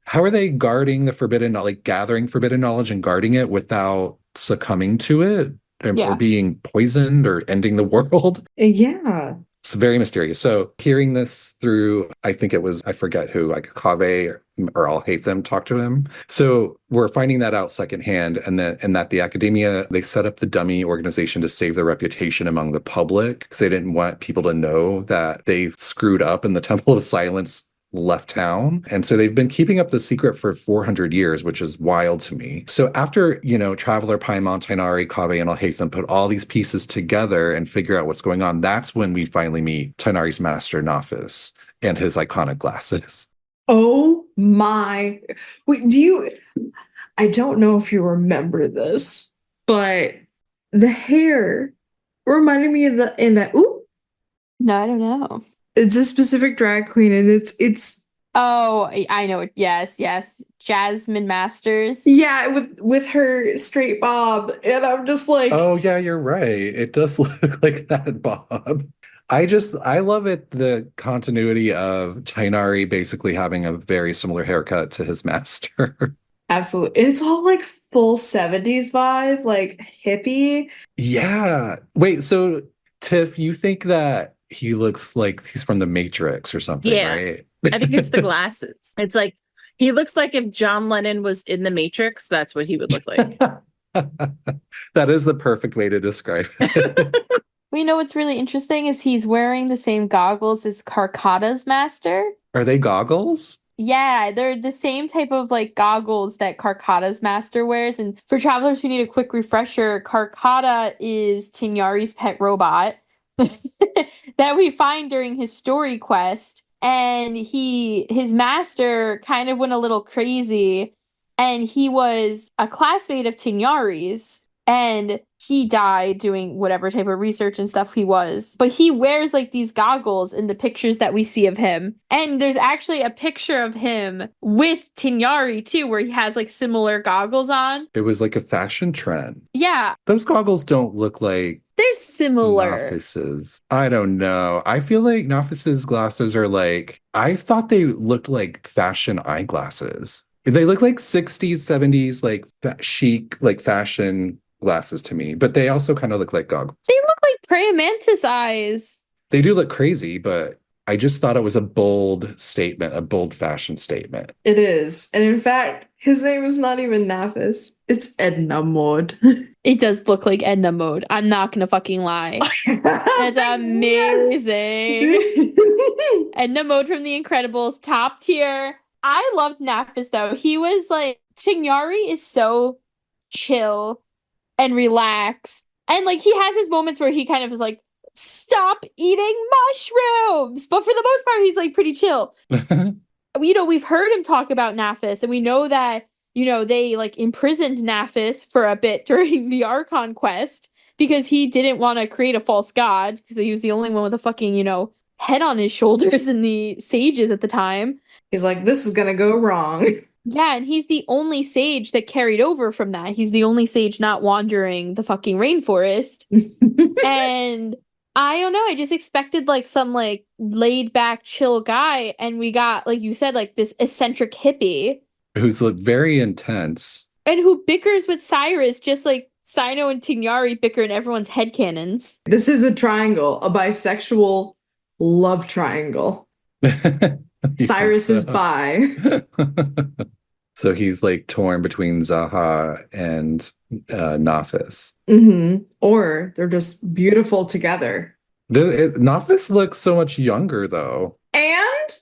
How are they guarding the forbidden, like gathering forbidden knowledge and guarding it without succumbing to it or being poisoned or ending the world? Yeah. It's very mysterious. So hearing this through, I think it was, I forget who, like Kaveh or Alhaitham talked to him. So we're finding that out secondhand, and that the academia, they set up the dummy organization to save their reputation among the public because they didn't want people to know that they screwed up and the Temple of Silence left town. And so they've been keeping up the secret for 400 years, which is wild to me. So after, Traveler, Paimon, Tighnari, Kaveh, and Alhaitham put all these pieces together and figure out what's going on, that's when we finally meet Tighnari's master, Nafis, and his iconic glasses. Oh my. Wait, I don't know if you remember this, but the hair reminded me of No, I don't know. It's a specific drag queen, and it's Oh, I know it. Yes. Jasmine Masters. Yeah, with her straight bob, and I'm just like, oh yeah, you're right. It does look like that bob. I love it, the continuity of Tighnari basically having a very similar haircut to his master. Absolutely. It's all like full 70s vibe, like hippie. Yeah. Wait, so Tiff, you think that he looks like he's from the Matrix or something, right? I think it's the glasses. It's like he looks like if John Lennon was in the Matrix, that's what he would look like. That is the perfect way to describe it. Well, what's really interesting is he's wearing the same goggles as Karkata's master. Are they goggles? Yeah, they're the same type of like goggles that Karkata's master wears. And for travelers who need a quick refresher, Karkata is Tighnari's pet robot that we find during his story quest. And his master kind of went a little crazy, and he was a classmate of Tighnari's, and he died doing whatever type of research and stuff he was. But he wears like these goggles in the pictures that we see of him. And there's actually a picture of him with Tighnari too, where he has like similar goggles on. It was like a fashion trend. Yeah. Those goggles don't look like they're similar. Nafis's. I don't know. I feel like Nafis's glasses are like, I thought they looked like fashion eyeglasses. They look like 60s, 70s, like chic, like fashion glasses to me, but they also kind of look like goggles. They look like praying mantis eyes. They do look crazy, but I just thought it was a bold statement, a bold fashion statement. It is. And in fact, his name is not even Nafis. It's Edna Mode. It does look like Edna Mode. I'm not gonna fucking lie. That's amazing. Edna Mode from The Incredibles, top tier. I loved Nafis though. He was like, Tighnari is so chill and relaxed. And like he has his moments where he kind of is like, stop eating mushrooms. But for the most part, he's like pretty chill. We've heard him talk about Nafis, and we know that, they like imprisoned Nafis for a bit during the Archon quest because he didn't want to create a false god because he was the only one with a fucking, head on his shoulders in the sages at the time. He's like, this is gonna go wrong. Yeah, and he's the only sage that carried over from that. He's the only sage not wandering the fucking rainforest. And I don't know, I just expected like some like laid back chill guy, and we got, like you said, like this eccentric hippie who's like very intense and who bickers with Cyrus, just like Cyno and Tighnari bicker in everyone's headcanons. This is a triangle, a bisexual love triangle. Cyrus is bi. So he's like torn between Zaha and Nafis. Or they're just beautiful together. Nafis looks so much younger though. And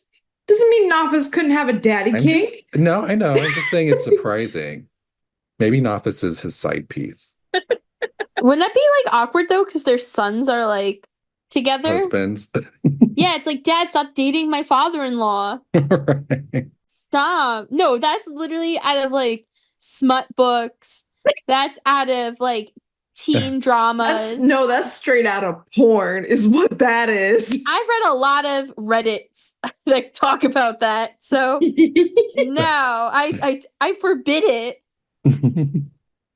doesn't mean Nafis couldn't have a daddy kink. No, I know. I'm just saying it's surprising. Maybe Nafis is his side piece. Wouldn't that be like awkward though? Because their sons are like together. Husbands. Yeah, it's like, Dad, stop dating my father-in-law. Right. Stop. No, that's literally out of like smut books. That's out of like teen dramas. That's straight out of porn is what that is. I've read a lot of Reddits that talk about that. So no, I forbid it.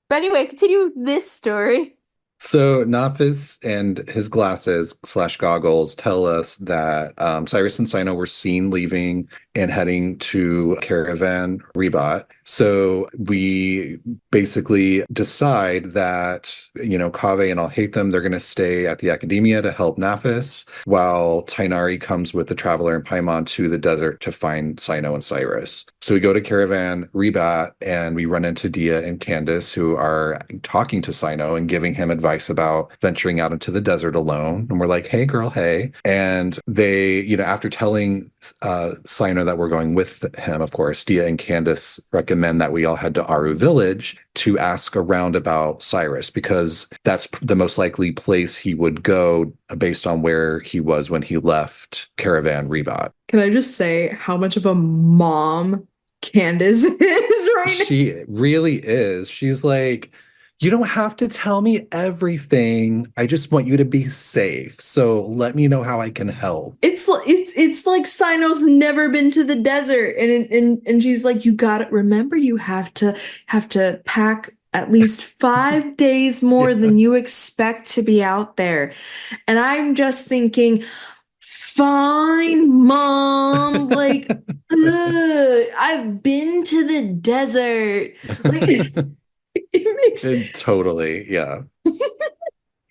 But anyway, continue this story. So Nafis and his glasses/goggles tell us that Cyrus and Cyno were seen leaving and heading to Caravan Rebat. So we basically decide that, Kaveh and Alhaitham, they're going to stay at the Academia to help Nafis, while Tighnari comes with the Traveler and Paimon to the desert to find Cyno and Cyrus. So we go to Caravan Rebat and we run into Dia and Candace, who are talking to Cyno and giving him advice about venturing out into the desert alone. And we're like, hey girl, hey. And they, after telling Cyno that we're going with him, of course, Dia and Candace recommend that we all head to Aru Village to ask around about Cyrus, because that's the most likely place he would go based on where he was when he left Caravan Rebat. Can I just say how much of a mom Candace is right now? She really is. She's like, you don't have to tell me everything. I just want you to be safe. So let me know how I can help. It's like Cyno's never been to the desert, and she's like, you got it. Remember, you have to pack at least 5 days more than you expect to be out there. And I'm just thinking, fine, mom. Like, I've been to the desert. Like. It makes Totally, yeah.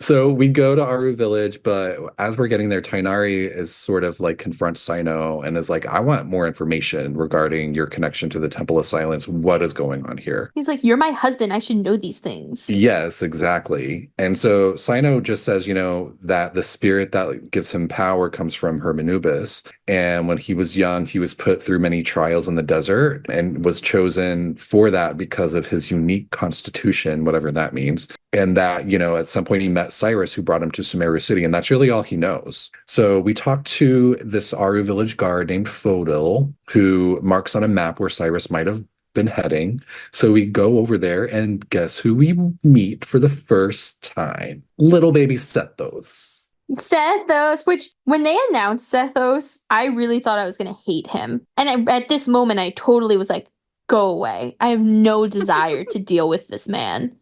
So we go to Aru Village, but as we're getting there, Tighnari is sort of like confronts Cyno and is like, I want more information regarding your connection to the Temple of Silence. What is going on here? He's like, you're my husband. I should know these things. Yes, exactly. And so Cyno just says, that the spirit that gives him power comes from her Anubis. And when he was young, he was put through many trials in the desert and was chosen for that because of his unique constitution, whatever that means. And that, at some point he met Cyrus, who brought him to Sumeru City, and that's really all he knows. So we talked to this Aru village guard named Fodil, who marks on a map where Cyrus might have been heading. So we go over there, and guess who we meet for the first time? Little baby Sethos. Sethos, which when they announced Sethos, I really thought I was going to hate him. And at this moment, I totally was like, go away. I have no desire to deal with this man.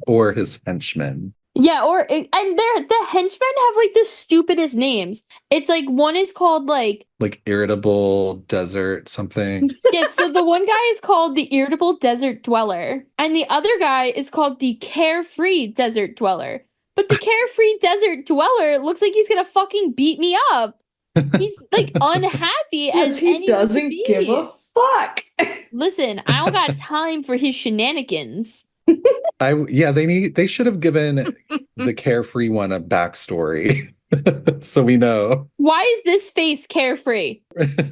Or his henchmen. Yeah, the henchmen have like the stupidest names. It's like one is called like Irritable Desert something. Yeah, so the one guy is called the Irritable Desert Dweller, and the other guy is called the Carefree Desert Dweller. But the carefree desert dweller looks like he's gonna fucking beat me up. He's like unhappy as he anyone doesn't could be. give a fuck. Listen, I don't got time for his shenanigans. They should have given the carefree one a backstory. So we know. Why is this face carefree?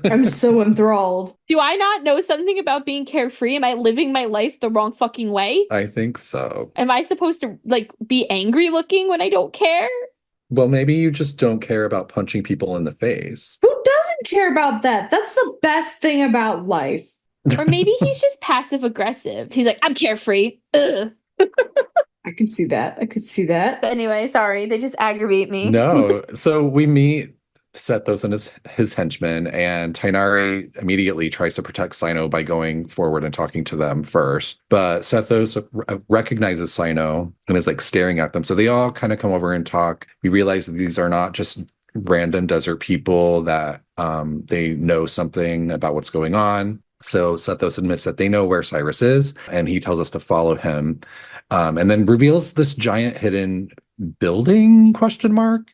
I'm so enthralled. Do I not know something about being carefree? Am I living my life the wrong fucking way? I think so. Am I supposed to like be angry looking when I don't care? Well, maybe you just don't care about punching people in the face. Who doesn't care about that? That's the best thing about life. Or maybe he's just passive aggressive. He's like, I'm carefree. Ugh. I could see that. I could see that. But anyway, sorry, they just aggravate me. No. So we meet Sethos and his henchmen, and Tighnari immediately tries to protect Cyno by going forward and talking to them first. But Sethos recognizes Cyno and is like staring at them. So they all kind of come over and talk. We realize that these are not just random desert people, that they know something about what's going on. So Sethos admits that they know where Cyrus is, and he tells us to follow him. And then reveals this giant hidden building ?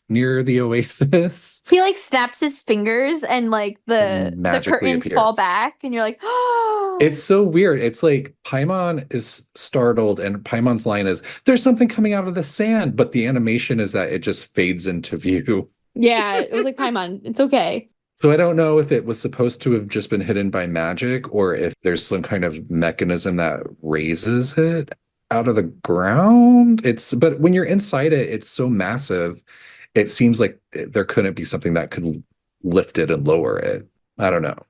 Near the oasis. He like snaps his fingers and like the magically curtains appears. fall back and you're like, oh. It's so weird. It's like Paimon is startled, and Paimon's line is, there's something coming out of the sand, but the animation is that it just fades into view. Yeah, it was like, Paimon, it's okay. So I don't know if it was supposed to have just been hidden by magic, or if there's some kind of mechanism that raises it out of the ground. But when you're inside it, it's so massive. It seems like there couldn't be something that could lift it and lower it. I don't know.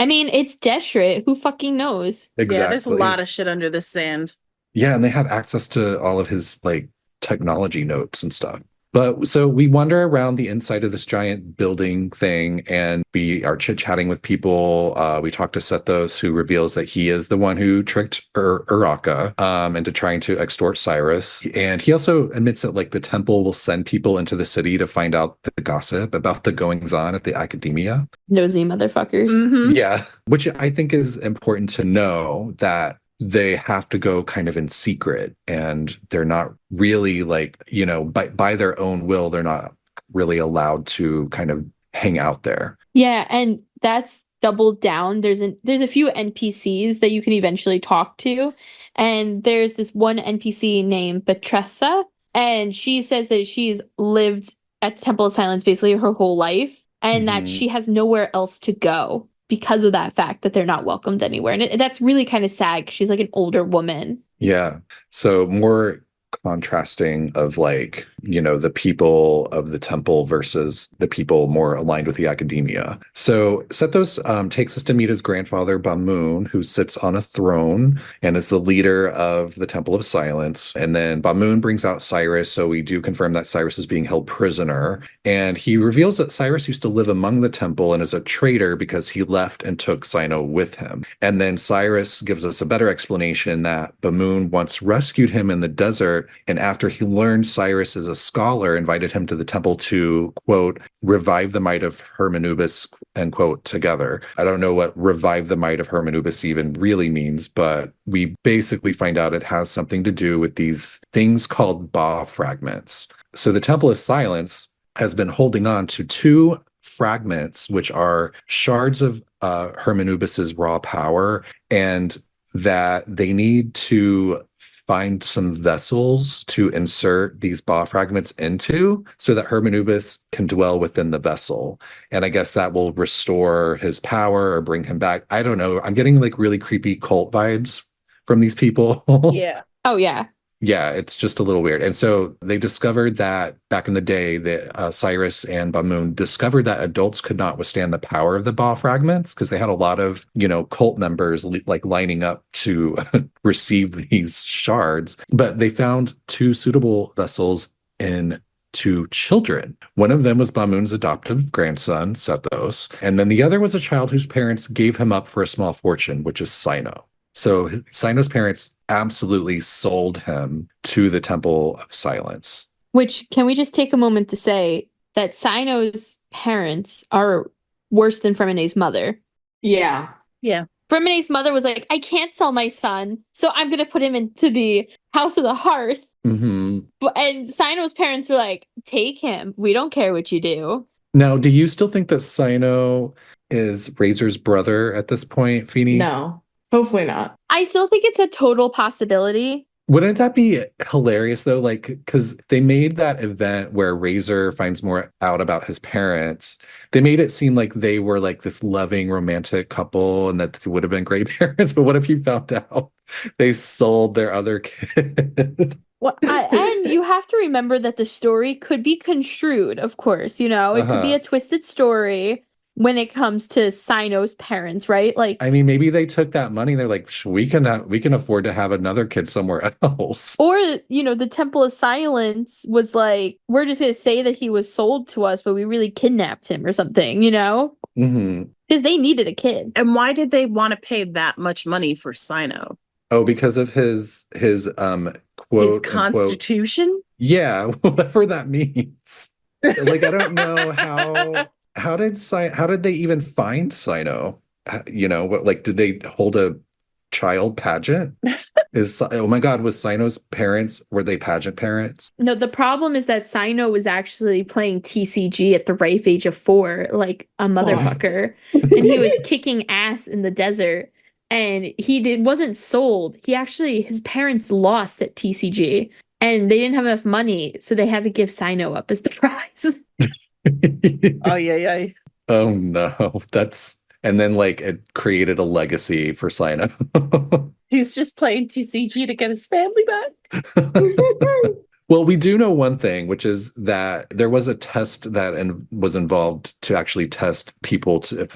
I mean, it's Deshret. Who fucking knows? Exactly. Yeah, there's a lot of shit under this sand. Yeah, and they have access to all of his like technology notes and stuff. But so we wander around the inside of this giant building thing, and we are chit-chatting with people. We talk to Sethos, who reveals that he is the one who tricked Uraka into trying to extort Cyrus. And he also admits that like the temple will send people into the city to find out the gossip about the goings-on at the academia. Nosy motherfuckers. Mhm. Yeah, which I think is important to know, that they have to go kind of in secret, and they're not really like, by their own will, they're not really allowed to kind of hang out there. Yeah, and that's doubled down. There's a few NPCs that you can eventually talk to, and there's this one NPC named Betressa, and she says that she's lived at the Temple of Silence basically her whole life, and that she has nowhere else to go because of that fact that they're not welcomed anywhere. And that's really kind of sad. She's like an older woman. Yeah. So more contrasting of like, the people of the temple versus the people more aligned with the academia. So Sethos takes us to meet his grandfather, Bamoun, who sits on a throne and is the leader of the Temple of Silence. And then Bamoun brings out Cyrus. So we do confirm that Cyrus is being held prisoner. And he reveals that Cyrus used to live among the temple and is a traitor because he left and took Cyno with him. And then Cyrus gives us a better explanation that Bamoun once rescued him in the desert, and after he learned Cyrus is a scholar, invited him to the temple to, quote, revive the might of Hermanubis, end quote, together. I don't know what revive the might of Hermanubis even really means, but we basically find out it has something to do with these things called Ba fragments. So the Temple of Silence has been holding on to two fragments, which are shards of Hermanubis's raw power, and that they need to find some vessels to insert these Ba fragments into so that Hermanubis can dwell within the vessel. And I guess that will restore his power or bring him back. I don't know. I'm getting like really creepy cult vibes from these people. Yeah. Oh, yeah. Yeah, it's just a little weird. And so they discovered that back in the day that Cyrus and Bamoun discovered that adults could not withstand the power of the Ba fragments, because they had a lot of, cult members like lining up to receive these shards. But they found two suitable vessels in two children. One of them was Bamoun's adoptive grandson, Sethos, and then the other was a child whose parents gave him up for a small fortune, which is Cyno. So Cyno's parents absolutely sold him to the Temple of Silence. Which, can we just take a moment to say that Cyno's parents are worse than Fremene's mother? Yeah. Yeah. Fremene's mother was like, I can't sell my son, so I'm going to put him into the House of the Hearth. Mm-hmm. And Cyno's parents were like, take him. We don't care what you do. Now, do you still think that Cyno is Razor's brother at this point, Feeny? No, hopefully not. I still think it's a total possibility. Wouldn't that be hilarious though? Like, because they made that event where Razor finds more out about his parents. They made it seem like they were like this loving romantic couple and that would have been great parents. But what if you found out they sold their other kid? Well, and you have to remember that the story could be construed, of course, it could be a twisted story when it comes to Cyno's parents, right? Like, I mean, maybe they took that money. They're like, we can afford to have another kid somewhere else. Or, the Temple of Silence was like, we're just going to say that he was sold to us, but we really kidnapped him or something, Mm-hmm. Because they needed a kid. And why did they want to pay that much money for Cyno? Oh, because of his quote, his constitution? Yeah, whatever that means. Like, I don't know how did they even find Cyno? What, like, did they hold a child pageant? Oh my God, was Cyno's parents, were they pageant parents? No, the problem is that Cyno was actually playing TCG at the ripe age of 4, like a motherfucker. And he was kicking ass in the desert. And wasn't sold. His parents lost at TCG. And they didn't have enough money, so they had to give Cyno up as the prize. Oh, yeah. Oh no, and then like it created a legacy for Cyno. He's just playing TCG to get his family back. Well, we do know one thing, which is that there was a test that was involved to actually test people to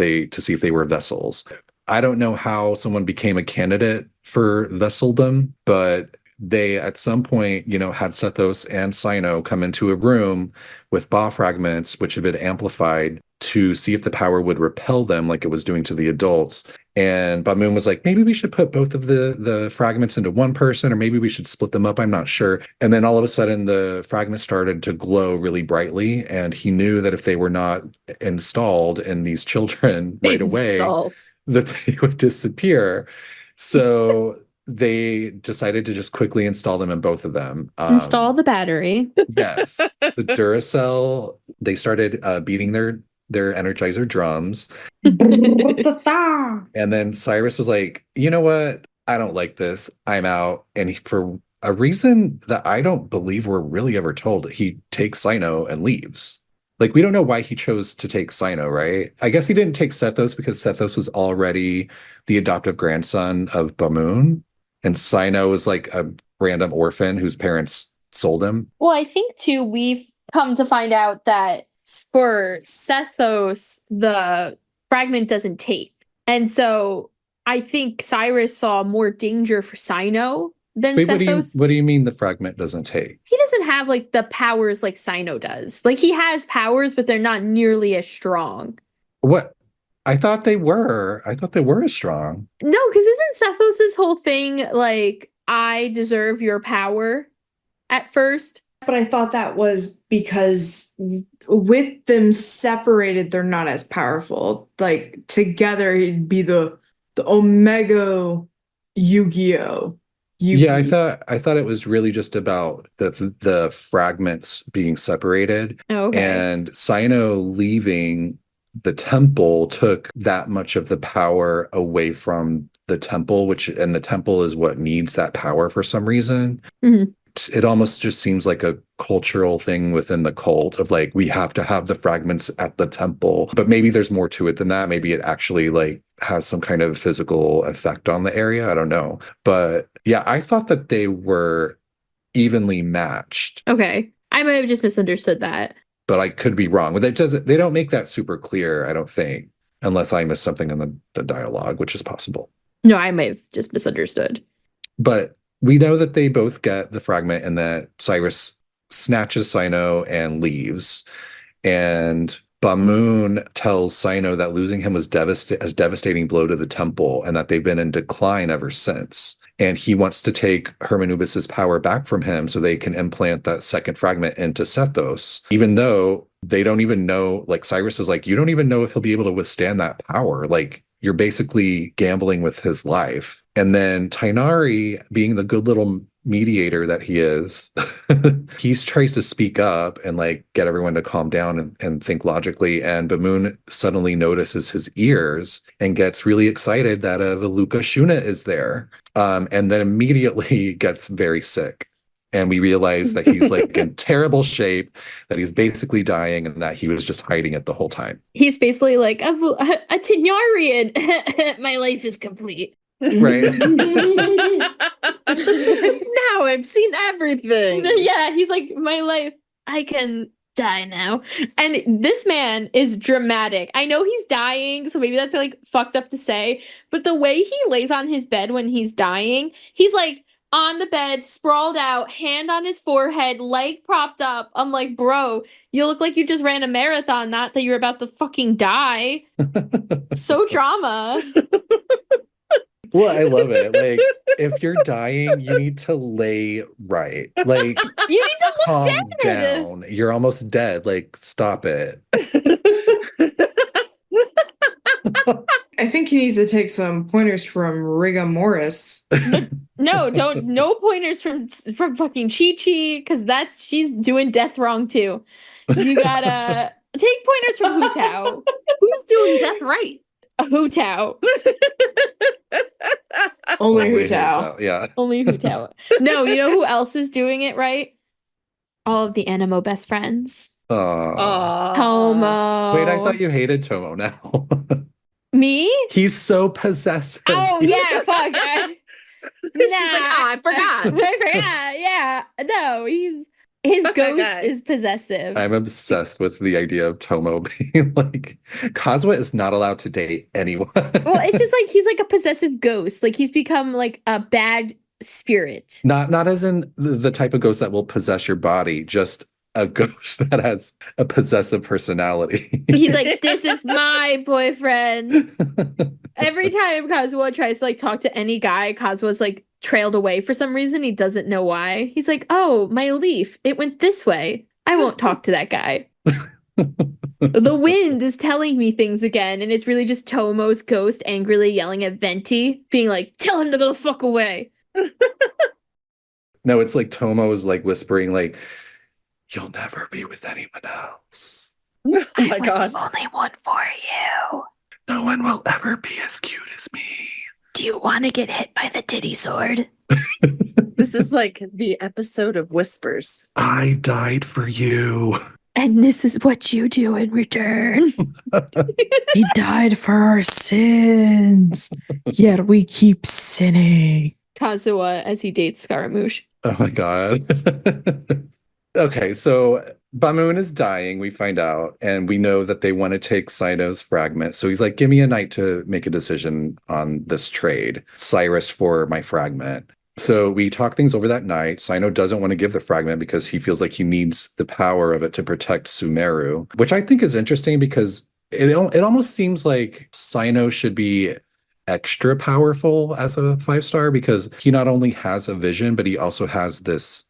see if they were vessels. I don't know how someone became a candidate for vesseldom, but they at some point, had Sethos and Cyno come into a room with Ba fragments, which had been amplified to see if the power would repel them like it was doing to the adults. And Bamoun was like, maybe we should put both of the fragments into one person, or maybe we should split them up. I'm not sure. And then all of a sudden the fragments started to glow really brightly. And he knew that if they were not installed in these children right away, that they would disappear. So they decided to just quickly install them in both of them. Install the battery. Yes. The Duracell, they started beating their Energizer drums. And then Cyrus was like, you know what? I don't like this. I'm out. And for a reason that I don't believe we're really ever told, he takes Cyno and leaves. Like, we don't know why he chose to take Cyno, right? I guess he didn't take Sethos because Sethos was already the adoptive grandson of Bamoun. And Cyno was like a random orphan whose parents sold him. Well, I think, too, we've come to find out that for Sethos, the fragment doesn't take. And so I think Cyrus saw more danger for Cyno than Sethos. What do you mean the fragment doesn't take? He doesn't have like the powers like Cyno does. Like, he has powers, but they're not nearly as strong. What? I thought they were as strong. No, because isn't Sethos' whole thing like, I deserve your power at first? But I thought that was because with them separated, they're not as powerful. Like, together, he'd be the Omega Yu-Gi-Oh! Yeah, I thought it was really just about the fragments being separated. Oh, okay. And Cyno leaving the temple took that much of the power away from the temple, and the temple is what needs that power for some reason. Mm-hmm. It almost just seems like a cultural thing within the cult of like, we have to have the fragments at the temple. But maybe there's more to it than that. Maybe it actually like has some kind of physical effect on the area. I don't know. But yeah, I thought that they were evenly matched. Okay. I might have just misunderstood that. But I could be wrong. They don't make that super clear, I don't think, unless I missed something in the dialogue, which is possible. No, I may have just misunderstood. But we know that they both get the fragment and that Cyrus snatches Cyno and leaves. And Bamoun tells Cyno that losing him was a devastating blow to the temple and that they've been in decline ever since. And he wants to take Hermanubis's power back from him so they can implant that second fragment into Sethos, even though they don't even know, like Cyrus is like, you don't even know if he'll be able to withstand that power. Like, you're basically gambling with his life. And then Tighnari, being the good little mediator that he is, he tries to speak up and like get everyone to calm down and think logically. And Bamoun suddenly notices his ears and gets really excited that Veluka Shuna is there. And then immediately gets very sick. And we realize that he's like in terrible shape, that he's basically dying, and that he was just hiding it the whole time. He's basically like a Tighnarian. My life is complete. Right. Now I've seen everything. Yeah, he's like, my life, I can die now. And this man is dramatic. I know he's dying, so maybe that's like fucked up to say, but the way he lays on his bed when he's dying, he's like on the bed, sprawled out, hand on his forehead, leg propped up. I'm like, bro, you look like you just ran a marathon, not that you're about to fucking die. So drama. Well, I love it. Like, if you're dying, you need to lay right. Like, You need to look calm dead. down. You're almost dead. Like, stop it. I think he needs to take some pointers from Rigor Morris. No, don't. No pointers from fucking Chi-Chi, because she's doing death wrong too. You gotta take pointers from Hu Tao. Who's doing death right? Hu Tao. Only Hu Tao. Yeah. Only Hu Tao. No, you know who else is doing it right? All of the Animo best friends. Aw. Tomo. Wait, I thought you hated Tomo now. Me? He's so possessive. Oh yeah, fuck. She's like, oh, I forgot. I forgot. Yeah. No, his Fuck that ghost guy. is possessive. I'm obsessed with the idea of Tomo being like, Kazuha is not allowed to date anyone. Well, it's just like he's like a possessive ghost. Like he's become like a bad spirit. Not as in the type of ghost that will possess your body, just a ghost that has a possessive personality. He's like, this is my boyfriend. Every time Kazuha tries to like talk to any guy, Kazuha's like trailed away for some reason. He doesn't know why. He's like, oh, my leaf, it went this way. I won't talk to that guy. The wind is telling me things again, and it's really just Tomo's ghost angrily yelling at Venti, being like, tell him to go the fuck away. No, it's like Tomo is like whispering like, you'll never be with anyone else. Oh my God. the only one for you. No one will ever be as cute as me. Do you want to get hit by the titty sword? This is like the episode of Whispers. I died for you. And this is what you do in return. He died for our sins, yet we keep sinning. Kazuha as he dates Scaramouche. Oh my God. Okay, so Bamoun is dying, we find out, and we know that they want to take Cyno's fragment. So he's like, give me a night to make a decision on this trade. Cyrus for my fragment. So we talk things over that night. Cyno doesn't want to give the fragment because he feels like he needs the power of it to protect Sumeru, which I think is interesting because it almost seems like Cyno should be extra powerful as a 5-star because he not only has a vision, but he also has this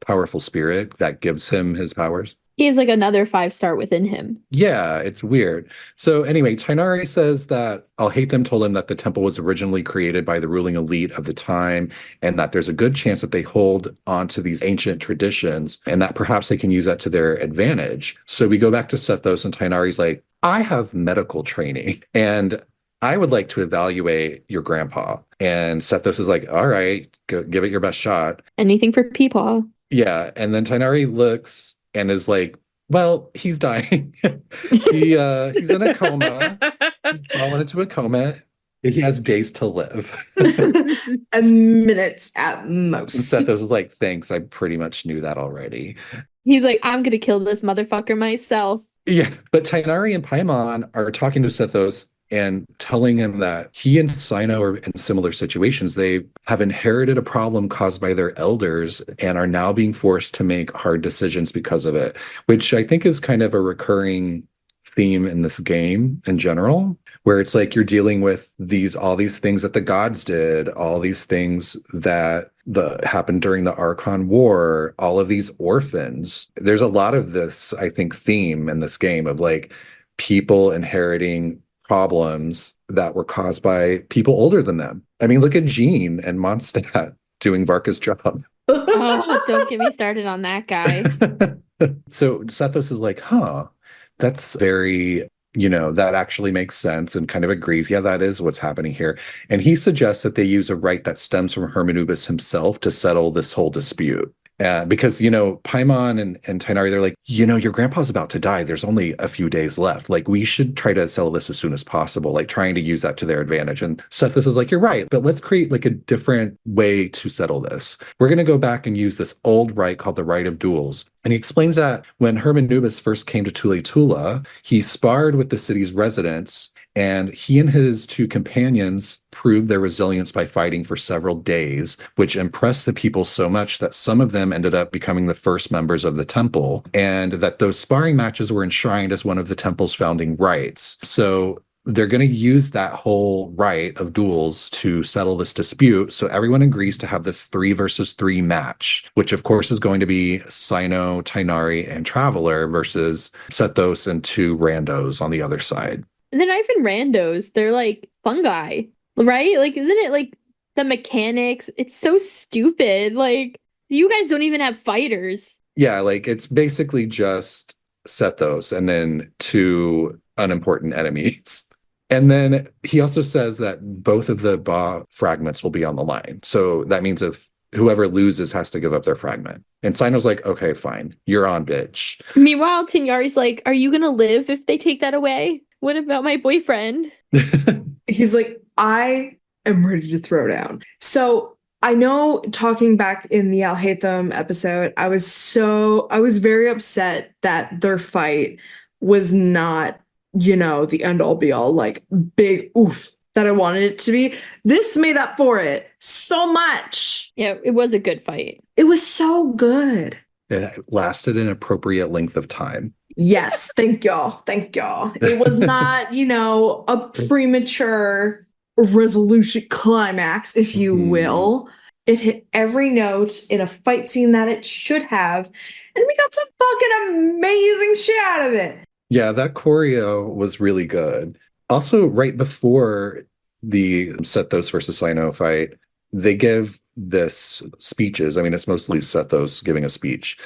powerful spirit that gives him his powers. He has like another 5-star within him. Yeah, it's weird. So anyway, Tighnari says that I'll hate them told him that the temple was originally created by the ruling elite of the time and that there's a good chance that they hold on to these ancient traditions and that perhaps they can use that to their advantage. So we go back to Sethos and Tighnari's like, I have medical training and I would like to evaluate your grandpa. And Sethos is like, all right, go, give it your best shot. Anything for Peepaw. Yeah, and then Tighnari looks and is like, well, he's dying. He's in a coma. Fallen into a coma. He has days to live. And minutes at most. And Sethos is like, thanks, I pretty much knew that already. He's like, I'm gonna kill this motherfucker myself. Yeah, but Tighnari and Paimon are talking to Sethos and telling him that he and Cyno are in similar situations. They have inherited a problem caused by their elders and are now being forced to make hard decisions because of it, which I think is kind of a recurring theme in this game in general, where it's like you're dealing with all these things that the gods did, all these things that happened during the Archon War, all of these orphans. There's a lot of this, I think, theme in this game of like people inheriting problems that were caused by people older than them. I mean, look at Jean and Mondstadt doing Varka's job. Oh, don't get me started on that guy. So Sethos is like, huh, that's very, that actually makes sense, and kind of agrees. Yeah, that is what's happening here. And he suggests that they use a right that stems from Hermanubis himself to settle this whole dispute. Because, Paimon and Tighnari, they're like, your grandpa's about to die. There's only a few days left. Like, we should try to settle this as soon as possible, like trying to use that to their advantage. And Sethos is like, you're right, but let's create like a different way to settle this. We're going to go back and use this old right called the right of duels. And he explains that when Hermanubis first came to Tulaytullah, he sparred with the city's residents, and he and his two companions proved their resilience by fighting for several days, which impressed the people so much that some of them ended up becoming the first members of the temple, and that those sparring matches were enshrined as one of the temple's founding rites. So they're going to use that whole right of duels to settle this dispute. So everyone agrees to have this 3 versus 3 match, which of course is going to be Cyno, Tighnari, and Traveler versus Sethos and 2 randos on the other side. And they're not even randos. They're like fungi, right? Like, isn't it like the mechanics? It's so stupid. Like, you guys don't even have fighters. Yeah, like it's basically just Sethos and then 2 unimportant enemies. And then he also says that both of the Ba fragments will be on the line. So that means if whoever loses has to give up their fragment. And Cyno's like, okay, fine. You're on, bitch. Meanwhile, Tighnari's like, are you going to live if they take that away? What about my boyfriend? He's like, I am ready to throw down. So I know, talking back in the Al-Haytham episode, I was very upset that their fight was not, the end all be all, like big oof that I wanted it to be. This made up for it so much. Yeah, it was a good fight. It was so good. It lasted an appropriate length of time. Yes, thank y'all. Thank y'all. It was not, a premature resolution climax, if you will. It hit every note in a fight scene that it should have, and we got some fucking amazing shit out of it. Yeah, that choreo was really good. Also, right before the Sethos versus Cyno fight, they give this speeches. I mean, it's mostly Sethos giving a speech.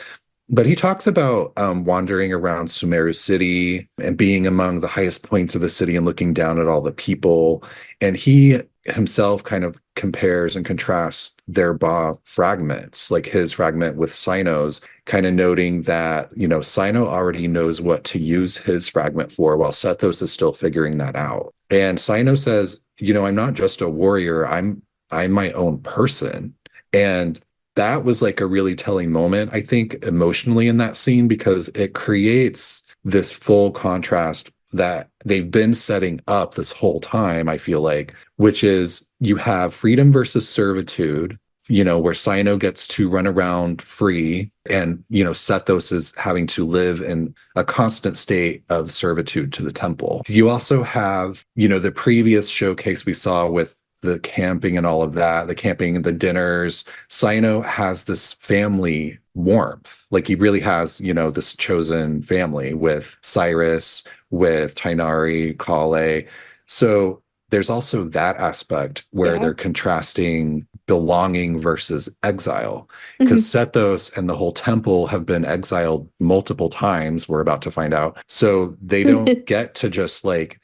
But he talks about wandering around Sumeru City and being among the highest points of the city and looking down at all the people. And he himself kind of compares and contrasts their Ba fragments, like his fragment with Cyno's, kind of noting that, Cyno already knows what to use his fragment for, while Sethos is still figuring that out. And Cyno says, I'm not just a warrior, I'm my own person. And that was like a really telling moment, I think, emotionally in that scene, because it creates this full contrast that they've been setting up this whole time, I feel like, which is you have freedom versus servitude, where Cyno gets to run around free, and, Sethos is having to live in a constant state of servitude to the temple. You also have, the previous showcase we saw with the camping and all of that, the camping and the dinners. Cyno has this family warmth. Like, he really has, this chosen family with Cyrus, with Tighnari, Kale. So there's also that aspect where they're contrasting belonging versus exile. Because Sethos and the whole temple have been exiled multiple times, we're about to find out. So they don't get to just like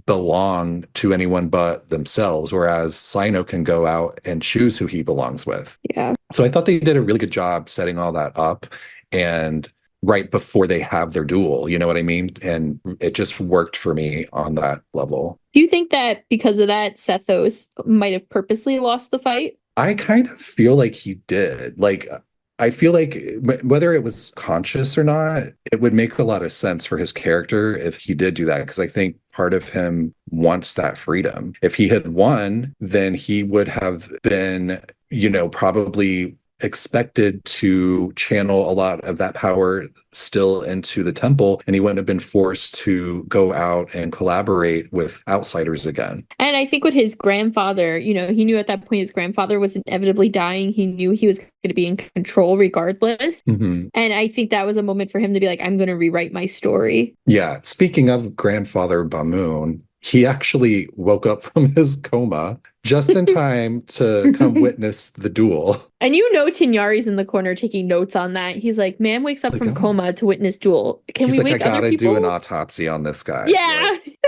belong to anyone but themselves, whereas Cyno can go out and choose who he belongs with. Yeah. So I thought they did a really good job setting all that up, and right before they have their duel, you know what I mean? And it just worked for me on that level. Do you think that because of that, Sethos might have purposely lost the fight? I kind of feel like he did. Like, I feel like whether it was conscious or not, it would make a lot of sense for his character if he did do that, because I think part of him wants that freedom. If he had won, then he would have been, probably expected to channel a lot of that power still into the temple, and he wouldn't have been forced to go out and collaborate with outsiders again. And I think with his grandfather, he knew at that point his grandfather was inevitably dying. He knew he was going to be in control regardless. And I think that was a moment for him to be like, I'm going to rewrite my story. Yeah. Speaking of grandfather Bamoun, he actually woke up from his coma just in time to come witness the duel. And Tighnari's in the corner taking notes on that. He's like, man wakes up Like, from oh. coma to witness duel. Can He's we like, wake I other gotta people? do an autopsy on this guy. Yeah. Like,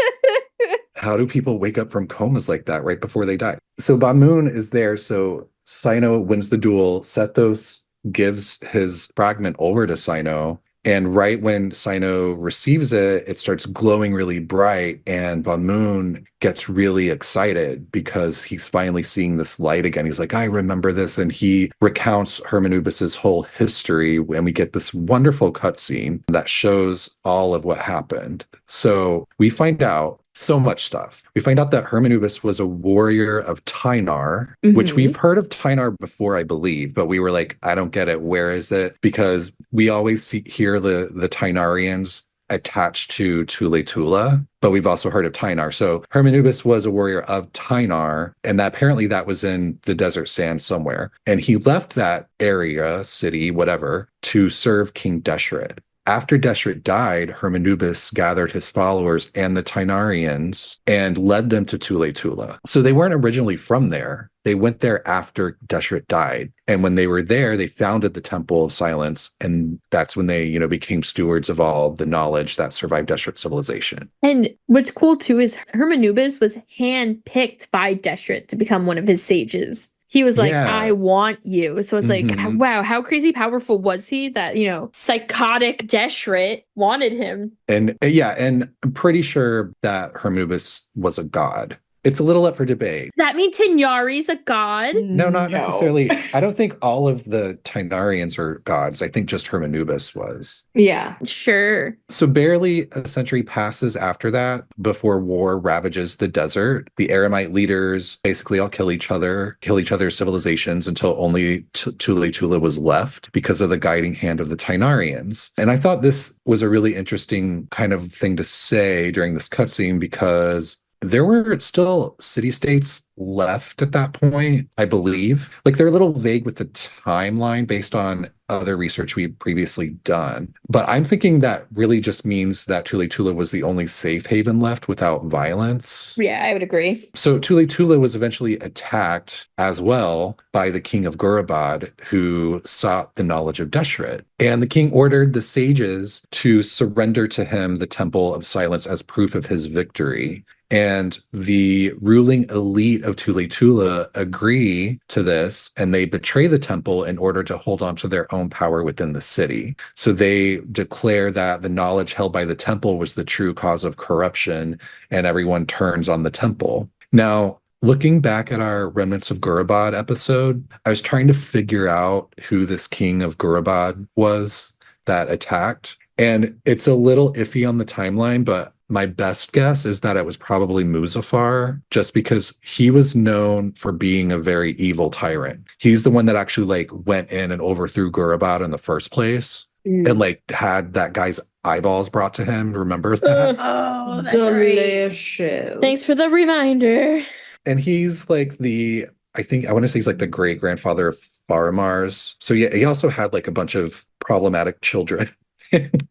how do people wake up from comas like that right before they die? So Bamoun is there. So Cyno wins the duel. Sethos gives his fragment over to Cyno. And right when Cyno receives it, it starts glowing really bright. And Bamoun gets really excited because he's finally seeing this light again. He's like, I remember this. And he recounts Hermanubis's whole history. And we get this wonderful cutscene that shows all of what happened. So we find out so much stuff. We find out that Hermanubis was a warrior of Tynar, which we've heard of Tynar before, I believe, but we were like, I don't get it. Where is it? Because we always hear the Tighnarians attached to Tulaytullah, but we've also heard of Tynar. So Hermanubis was a warrior of Tynar, and that apparently that was in the desert sand somewhere. And he left that area, city, whatever, to serve King Deshret. After Deshret died, Hermanubis gathered his followers and the Tighnarians and led them to Tulaytullah. So they weren't originally from there. They went there after Deshret died. And when they were there, they founded the Temple of Silence. And that's when they, became stewards of all the knowledge that survived Deshret civilization. And what's cool too is Hermanubis was handpicked by Deshret to become one of his sages. He was like, Yeah. I want you. So it's like, wow, how crazy powerful was he that, psychotic Deshret wanted him? And and I'm pretty sure that Hermanubis was a god. It's a little up for debate. Does that mean Tighnari's a god? No, not necessarily. I don't think all of the Tighnarians are gods. I think just Hermanubis was. Yeah. Sure. So barely a century passes after that before war ravages the desert. The Aramite leaders basically all kill each other's civilizations until only Tulaytullah was left because of the guiding hand of the Tighnarians. And I thought this was a really interesting kind of thing to say during this cutscene because there were still city-states left at that point, I believe. Like, they're a little vague with the timeline based on other research we've previously done. But I'm thinking that really just means that Tulaytullah was the only safe haven left without violence. Yeah, I would agree. So Tulaytullah was eventually attacked as well by the king of Gurabad, who sought the knowledge of Deshret. And the king ordered the sages to surrender to him the Temple of Silence as proof of his victory. And the ruling elite of Tulaytullah agree to this, and they betray the temple in order to hold on to their own power within the city. So they declare that the knowledge held by the temple was the true cause of corruption, and everyone turns on the temple. Now, looking back at our Remnants of Gurabad episode, I was trying to figure out who this king of Gurabad was that attacked. And it's a little iffy on the timeline, but my best guess is that it was probably Muzaffar, just because he was known for being a very evil tyrant. He's the one that actually went in and overthrew Gurabad in the first place and had that guy's eyeballs brought to him. Remember that? Oh, that's delicious. right. Thanks for the reminder. And he's I want to say he's the great grandfather of Faramars. So yeah, he also had a bunch of problematic children.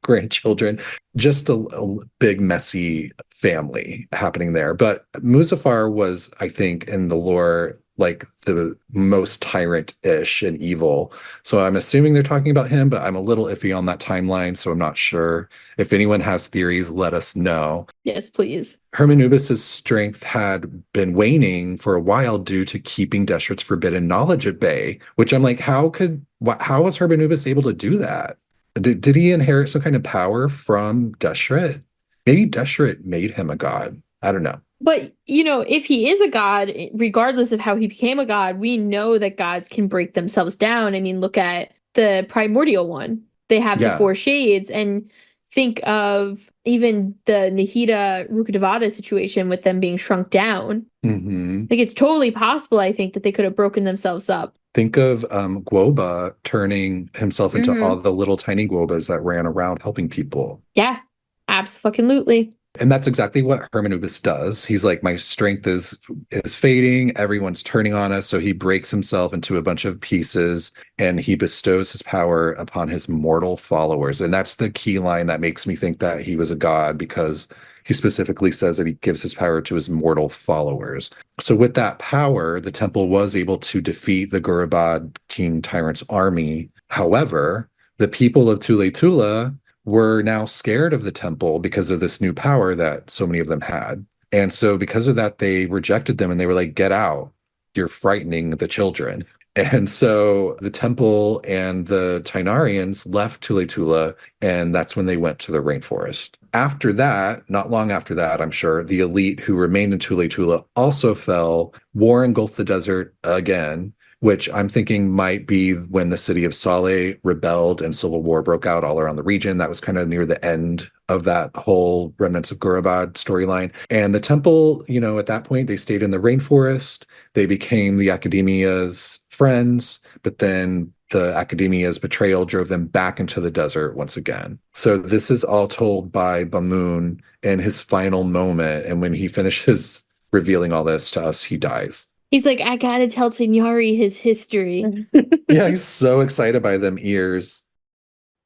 Grandchildren, just a big messy family happening there. But Muzaffar was, I think, in the lore, the most tyrant-ish and evil. So I'm assuming they're talking about him, but I'm a little iffy on that timeline, so I'm not sure. If anyone has theories, let us know. Yes, please. Hermanubis' strength had been waning for a while due to keeping Deshret's forbidden knowledge at bay, which I'm like, how was Hermanubis able to do that? Did he inherit some kind of power from Deshret? Maybe Deshret made him a god. I don't know. But, if he is a god, regardless of how he became a god, we know that gods can break themselves down. I mean, look at the primordial one. They have the four shades, and think of even the Nihida Rukkhadevata situation with them being shrunk down. Mm-hmm. It's totally possible, I think, that they could have broken themselves up. Think of Gwoba turning himself into all the little tiny Gwobas that ran around helping people. Yeah, absolutely. And that's exactly what Hermanubis does. He's like, my strength is fading. Everyone's turning on us. So he breaks himself into a bunch of pieces and he bestows his power upon his mortal followers. And that's the key line that makes me think that he was a god, because he specifically says that he gives his power to his mortal followers. So with that power, the temple was able to defeat the Gurubad King Tyrant's army. However, the people of Tulaytullah were now scared of the temple because of this new power that so many of them had. And so because of that, they rejected them and they were like, get out. You're frightening the children. And so the temple and the Tighnarians left Tulaytullah, and that's when they went to the rainforest. After that, not long after that, I'm sure, the elite who remained in Tulaytullah also fell. War engulfed the desert again, which I'm thinking might be when the city of Saleh rebelled and civil war broke out all around the region. That was kind of near the end of that whole Remnants of Gurubad storyline. And the temple, at that point, they stayed in the rainforest. They became the academia's friends, but then the academia's betrayal drove them back into the desert once again. So this is all told by Bamoun in his final moment. And when he finishes revealing all this to us, he dies. He's like, I gotta tell Tighnari his history. Yeah, he's so excited by them ears.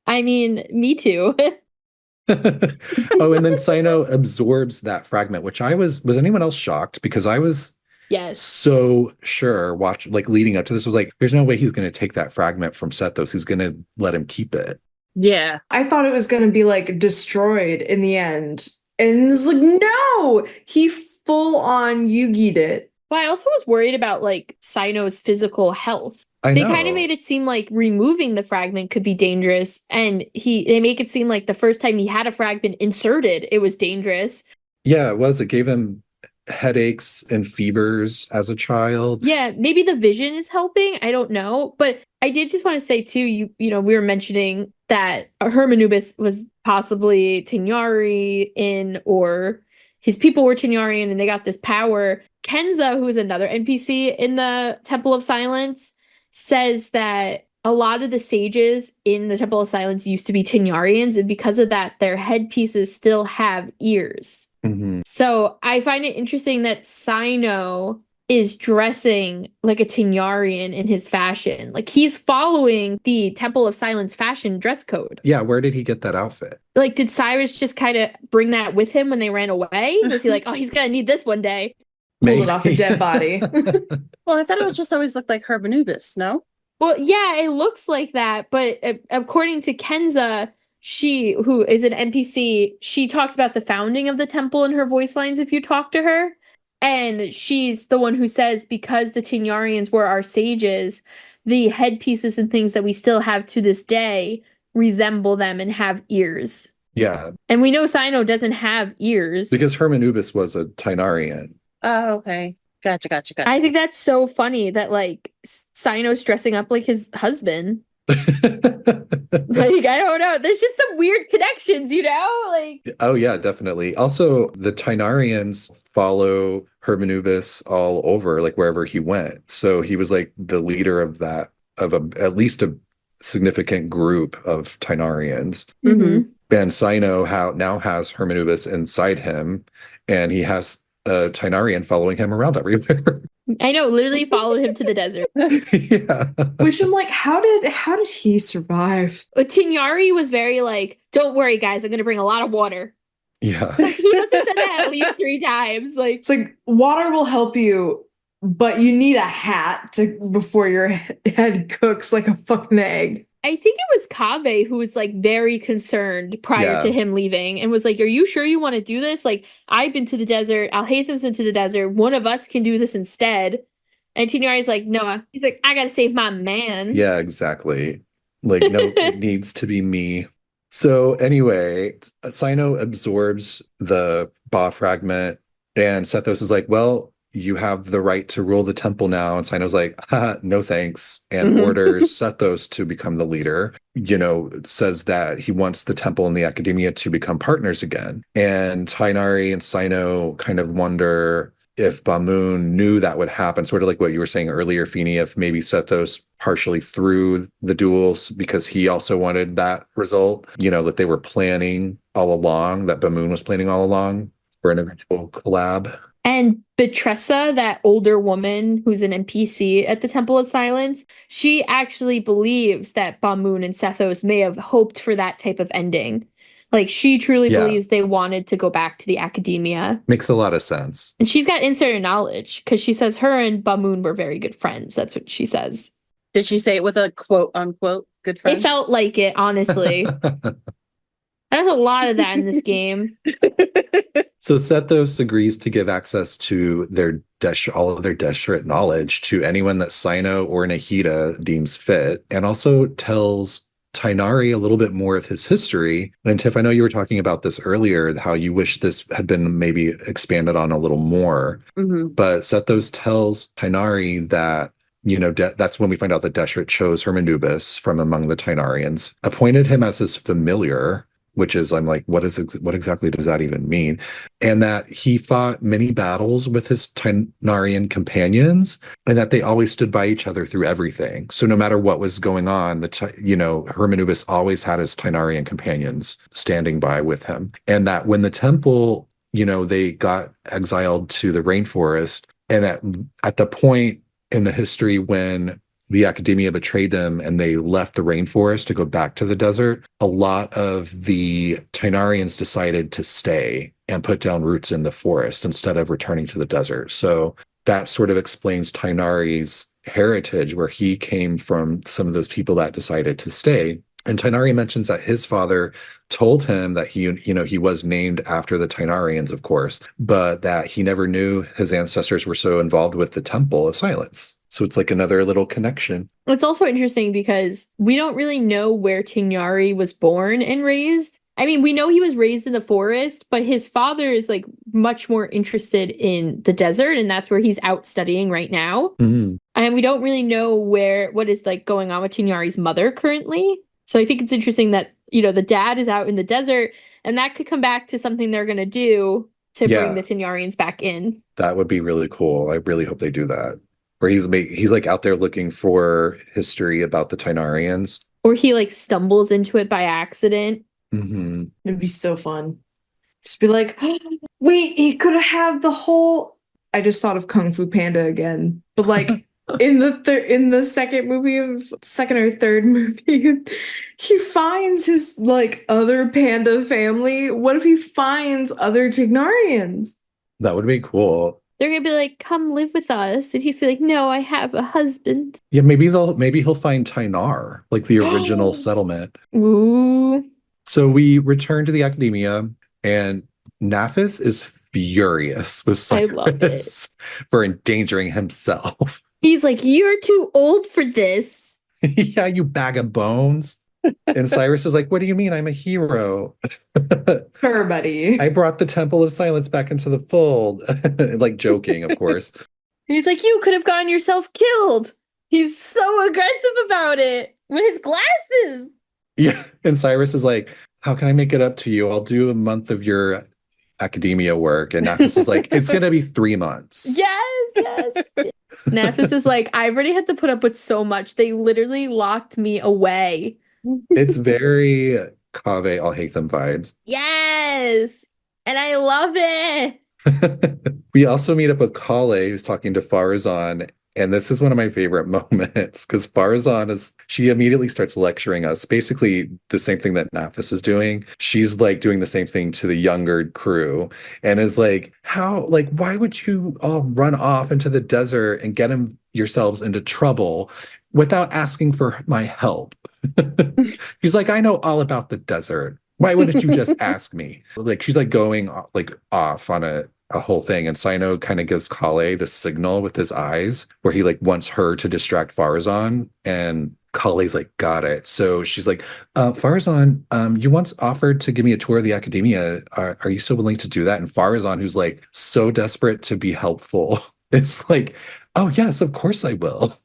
I mean, me too. Oh, and then Cyno absorbs that fragment, which was anyone else shocked? Because I was so sure, leading up to this, was like, there's no way he's going to take that fragment from Sethos. He's going to let him keep it. Yeah. I thought it was going to be like destroyed in the end. And it's like, no, he full on Yugi'd it. But I also was worried about like Cyno's physical health. They kind of made it seem like removing the fragment could be dangerous. And they make it seem like the first time he had a fragment inserted, it was dangerous. Yeah, it was. It gave him headaches and fevers as a child. Yeah, maybe the vision is helping. I don't know. But I did just want to say too, we were mentioning that Hermanubis was possibly Tighnari or his people were Tighnarian and they got this power. Kenza, who is another NPC in the Temple of Silence, says that a lot of the sages in the Temple of Silence used to be Tighnarians, and because of that, their headpieces still have ears. Mm-hmm. So I find it interesting that Cyno is dressing like a Tighnarian in his fashion. Like, he's following the Temple of Silence fashion dress code. Yeah, where did he get that outfit? Like, did Cyrus just kind of bring that with him when they ran away? Was he like, oh, he's gonna need this one day? Pull it off a dead body. Well, I thought it was just always looked like Hermanubis, no? Well, yeah, it looks like that, but according to Kenza, who is an NPC, she talks about the founding of the temple in her voice lines if you talk to her. And she's the one who says, because the Tighnarians were our sages, the headpieces and things that we still have to this day resemble them and have ears. Yeah. And we know Cyno doesn't have ears. Because Hermanubis was a Tighnarian. Oh, okay. Gotcha. I think that's so funny that, like, Cyno's dressing up like his husband. Like, I don't know. There's just some weird connections, Like, oh, yeah, definitely. Also, the Tighnarians follow Hermanubis all over, like, wherever he went. So he was, like, the leader of at least a significant group of Tighnarians. Mm-hmm. And Cyno now has Hermanubis inside him, and he has a Tighnarian following him around everywhere. I know, literally followed him to the desert. Yeah. Which I'm like, how did he survive? Tighnari was very like, don't worry, guys, I'm gonna bring a lot of water. Yeah. He must have said that at least 3 times. Like, it's like, water will help you, but you need a hat before your head cooks like a fucking egg. I think it was Kaveh who was like very concerned prior to him leaving and was like, are you sure you want to do this? Like, I've been to the desert. Al-Haytham's been to the desert. One of us can do this instead. And Tighnari's like, no. He's like, I got to save my man. Yeah, exactly. Like, no, it needs to be me. So anyway, Cyno absorbs the Ba fragment and Sethos is like, well, you have the right to rule the temple now. And Cyno's like, no thanks, and orders Sethos to become the leader. Says that he wants the temple and the academia to become partners again. And Tighnari and Cyno kind of wonder if Bamoun knew that would happen, sort of like what you were saying earlier, Feeny, if maybe Sethos partially threw the duels because he also wanted that result, that they were planning all along, that Bamoun was planning all along for an eventual collab. And Betressa, that older woman who's an NPC at the Temple of Silence, she actually believes that Bamoun and Sethos may have hoped for that type of ending. Like, she truly Yeah. believes they wanted to go back to the academia. Makes a lot of sense. And she's got insider knowledge because she says her and Bamoun were very good friends. That's what she says. Did she say it with a quote unquote good friend? It felt like it, honestly. There's a lot of that in this game. So Sethos agrees to give access to all of their Deshret knowledge to anyone that Cyno or Nahida deems fit, and also tells Tighnari a little bit more of his history. And Tiff, I know you were talking about this earlier, how you wish this had been maybe expanded on a little more. Mhm. But Sethos tells Tighnari that, that's when we find out that Deshret chose Hermanubis from among the Tighnarians, appointed him as his familiar, which is, I'm like, what exactly does that even mean? And that he fought many battles with his Tighnarian companions, and that they always stood by each other through everything. So no matter what was going on, Hermanubis always had his Tighnarian companions standing by with him. And that when the temple, they got exiled to the rainforest, and at the point in the history when the academia betrayed them and they left the rainforest to go back to the desert, a lot of the Tighnarians decided to stay and put down roots in the forest instead of returning to the desert. So that sort of explains Tighnari's heritage, where he came from some of those people that decided to stay. And Tighnari mentions that his father told him that he was named after the Tighnarians, of course, but that he never knew his ancestors were so involved with the Temple of Silence. So it's like another little connection. It's also interesting because we don't really know where Tighnari was born and raised. I mean, we know he was raised in the forest, but his father is like much more interested in the desert, and that's where he's out studying right now. Mm-hmm. And we don't really know what is like going on with Tighnari's mother currently. So I think it's interesting that, the dad is out in the desert, and that could come back to something they're going to do to bring the Tighnarians back in. That would be really cool. I really hope they do that. Where he's like out there looking for history about the Tighnarians. Or he like stumbles into it by accident. Mm-hmm. It'd be so fun. Just be like, oh, wait, he could have the whole. I just thought of Kung Fu Panda again, but like in the second or third movie, he finds his like other panda family. What if he finds other Tighnarians? That would be cool. They're gonna be like, come live with us. And he's like, no, I have a husband. Yeah, maybe he'll find Tynar, like the original settlement. Ooh. So we return to the academia, and Naphis is furious with Cyrus for endangering himself. He's like, you're too old for this. Yeah, you bag of bones. And Cyrus is like, what do you mean? I'm a hero. Her buddy. I brought the Temple of Silence back into the fold. Like joking, of course. He's like, you could have gotten yourself killed. He's so aggressive about it with his glasses. Yeah. And Cyrus is like, how can I make it up to you? I'll do a month of your academia work. And Naphis is like, it's going to be 3 months. Yes. Naphis is like, I already had to put up with so much. They literally locked me away. It's very Kaveh Alhaitham vibes. Yes. And I love it. We also meet up with Kale, who's talking to Farazan. And this is one of my favorite moments because Farazan she immediately starts lecturing us, basically the same thing that Naphis is doing. She's like doing the same thing to the younger crew and is like, why would you all run off into the desert and get yourselves into trouble without asking for my help? He's like, I know all about the desert. Why wouldn't you just ask me? Like, she's like going like off on a whole thing. And Cyno kind of gives Kale the signal with his eyes where he like wants her to distract Farazan. And Kale's like, got it. So she's like, Farazan, you once offered to give me a tour of the academia. Are you so willing to do that? And Farazan, who's like so desperate to be helpful, is like, oh yes, of course I will.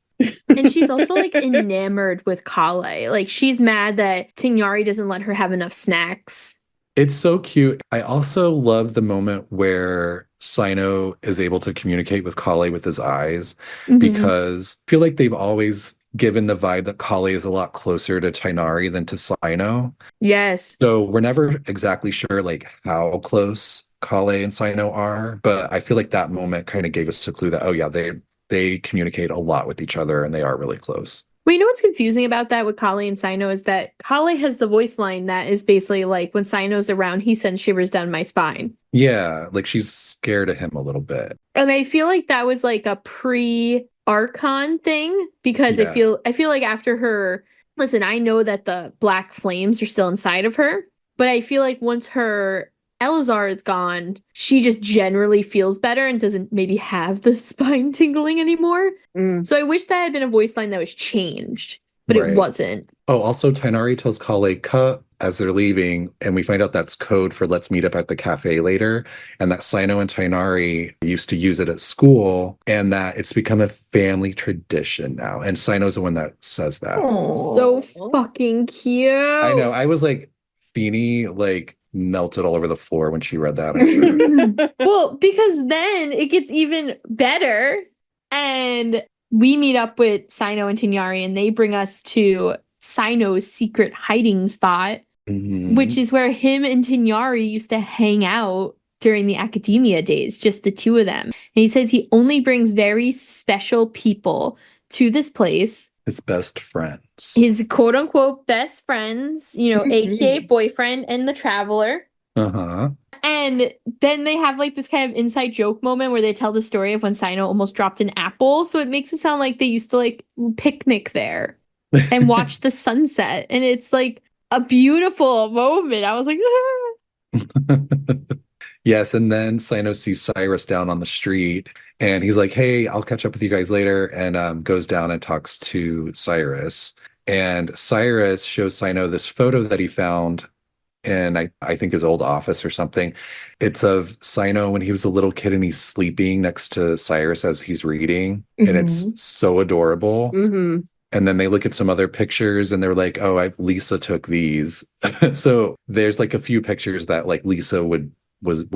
And she's also like enamored with Kale. Like she's mad that Tighnari doesn't let her have enough snacks. It's so cute. I also love the moment where Cyno is able to communicate with Kale with his eyes, because I feel like they've always given the vibe that Kale is a lot closer to Tighnari than to Cyno. Yes. So we're never exactly sure like how close Kale and Cyno are, but I feel like that moment kind of gave us a clue that, oh yeah, they communicate a lot with each other and they are really close. Well, you know what's confusing about that with Kali and Cyno is that Kali has the voice line that is basically like, when Cyno's around, he sends shivers down my spine. Yeah, like she's scared of him a little bit. And I feel like that was like a pre-Archon thing, because Yeah. I feel like after her, listen, I know that the black flames are still inside of her, but I feel like once her Elazar is gone, she just generally feels better and doesn't maybe have the spine tingling anymore. So I wish that had been a voice line that was changed, but Right. it wasn't. Oh, also Tighnari tells Kale cut as they're leaving, and we find out that's code for let's meet up at the cafe later, and that Cyno and Tighnari used to use it at school, and that it's become a family tradition now. And Cyno's the one that says that. So fucking cute. I know. I was like, Feeny like melted all over the floor when she read that. Well, because then it gets even better, and we meet up with Cyno and Tighnari, and they bring us to Cyno's secret hiding spot, Mhm. which is where him and Tighnari used to hang out during the academia days, just the two of them. And he says he only brings very special people to this place. His best friends. His quote unquote best friends, you know, aka boyfriend and the traveler. Uh-huh. And then they have like this kind of inside joke moment where they tell the story of when Cyno almost dropped an apple. So it makes it sound like they used to like picnic there and watch the sunset. And it's like a beautiful moment. I was like, Yes, and then Cyno sees Cyrus down on the street, and he's like, "Hey, I'll catch up with you guys later," and goes down and talks to Cyrus. And Cyrus shows Cyno this photo that he found in, I think, his old office or something. It's of Cyno when he was a little kid, and he's sleeping next to Cyrus as he's reading, and it's so adorable. And then they look at some other pictures and they're like, oh, Lisa took these. So there's like a few pictures that like Lisa would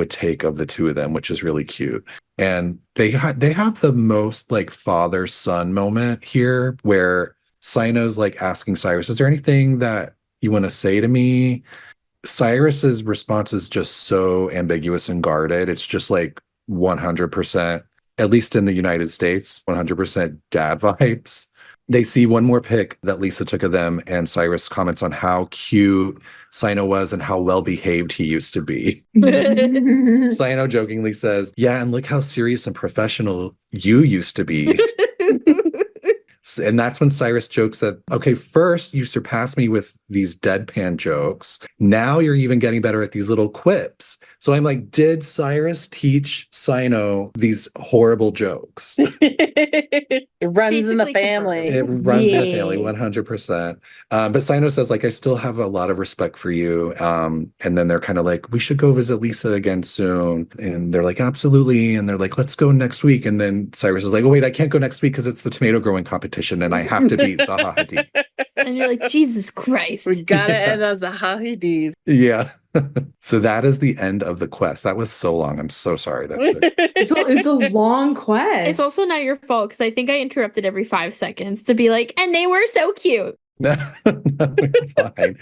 take of the two of them, which is really cute. And they have the most like father-son moment here where Cyno's like asking Cyrus, is there anything that you want to say to me? Cyrus's response is just so ambiguous and guarded. It's just like 100%, at least in the United States, 100% dad vibes. They see one more pic that Lisa took of them, and Cyrus comments on how cute Cyno was and how well behaved he used to be. Cyno jokingly says, yeah, and look how serious and professional you used to be. And that's when Cyrus jokes that, okay, first you surpassed me with these deadpan jokes. Now you're even getting better at these little quips. So I'm like, did Cyrus teach Cyno these horrible jokes? It runs in the Basically family. It runs in the family 100%. But Cyno says, like, I still have a lot of respect for you. And then they're kind of like, we should go visit Lisa again soon. And they're like, absolutely. And they're like, let's go next week. And then Cyrus is like, oh, wait, I can't go next week because it's the tomato growing competition and I have to beat Zaha Hadid. and you're like, Jesus Christ. We gotta end on Zaha Hadid. Yeah. So that is the end of the quest. That was so long. I'm so sorry. It's a long quest. It's also not your fault because I think I interrupted every 5 seconds to be like, and they were so cute. No, you're fine.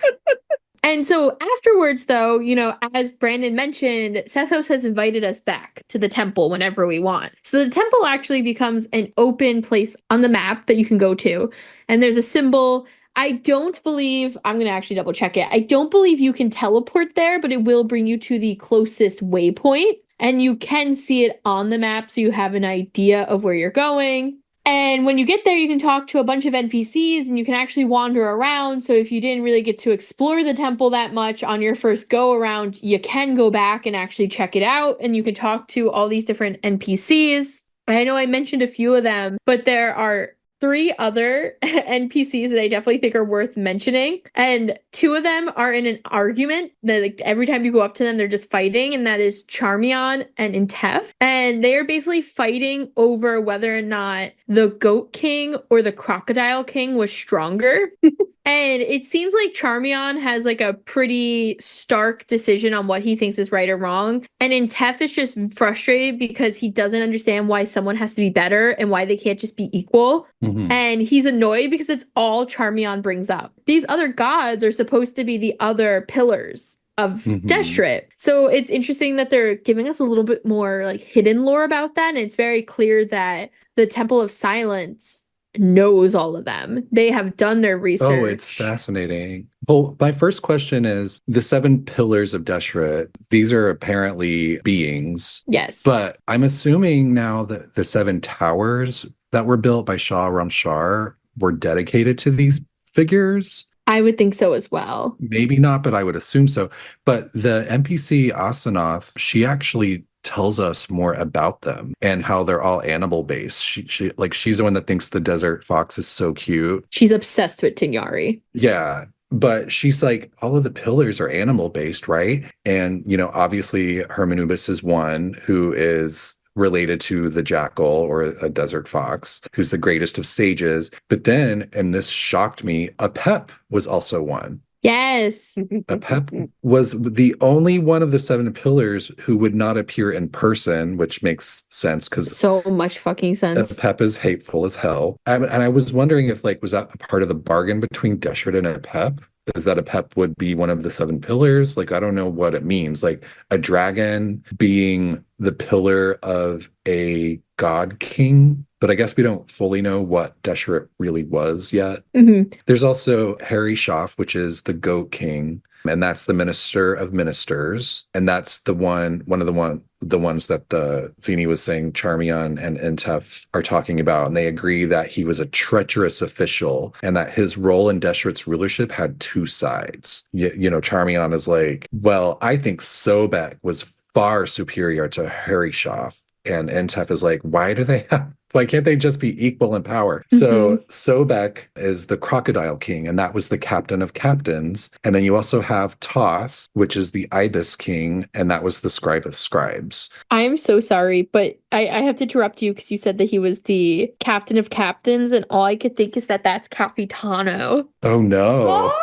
And so afterwards, though, you know, as Brandon mentioned, Sethos has invited us back to the temple whenever we want. So the temple actually becomes an open place on the map that you can go to. And there's a symbol. I don't believe, I'm going to actually double check it. I don't believe you can teleport there, but it will bring you to the closest waypoint. And you can see it on the map so you have an idea of where you're going. And when you get there, you can talk to a bunch of NPCs and you can actually wander around. So if you didn't really get to explore the temple that much on your first go around, you can go back and actually check it out. And you can talk to all these different NPCs. I know I mentioned a few of them, but there are 3 other NPCs that I definitely think are worth mentioning. And 2 of them are in an argument that like every time you go up to them, they're just fighting. And that is Charmion and Intef. And they are basically fighting over whether or not the Goat King or the Crocodile King was stronger. And it seems like Charmion has like a pretty stark decision on what he thinks is right or wrong. And Intef is just frustrated because he doesn't understand why someone has to be better and why they can't just be equal. And he's annoyed because it's all Charmion brings up. These other gods are supposed to be the other pillars of Deshret. So it's interesting that they're giving us a little bit more like hidden lore about that. And it's very clear that the Temple of Silence knows all of them. They have done their research. Oh, it's fascinating. Well, my first question is the 7 pillars of Deshret. These are apparently beings. Yes. But I'm assuming now that the 7 towers that were built by Shah Ramshar were dedicated to these figures. I would think so as well. Maybe not, but I would assume so. But the NPC Asenath, she actually tells us more about them and how they're all animal based. She's the one that thinks the desert fox is so cute. She's obsessed with Tighnari. Yeah. But she's like, all of the pillars are animal based, right? And, obviously Hermanubis is one who is related to the jackal or a desert fox, who's the greatest of sages. But then, and this shocked me, Apep was also one. Yes. Apep was the only one of the 7 pillars who would not appear in person, which makes sense because so much fucking sense. Apep is hateful as hell. And I was wondering if, was that a part of the bargain between Deshret and Apep? Is that Apep would be one of the 7 pillars? I don't know what it means. A dragon being the pillar of a god king, but I guess we don't fully know what Deshret really was yet. Mm-hmm. There's also Harishaf, which is the goat king, and that's the minister of ministers, and that's the one of the ones that the Fini was saying Charmian and Intef are talking about, and they agree that he was a treacherous official and that his role in Deshret's rulership had 2 sides. Charmian is like, well, I think Sobek was far superior to Harishaf. And Intef is like, why can't they just be equal in power? Mm-hmm. So Sobek is the crocodile king, and that was the captain of captains. And then you also have Toth, which is the ibis king, and that was the scribe of scribes. I'm so sorry, but I have to interrupt you because you said that he was the captain of captains, and all I could think is that that's Capitano. Oh no.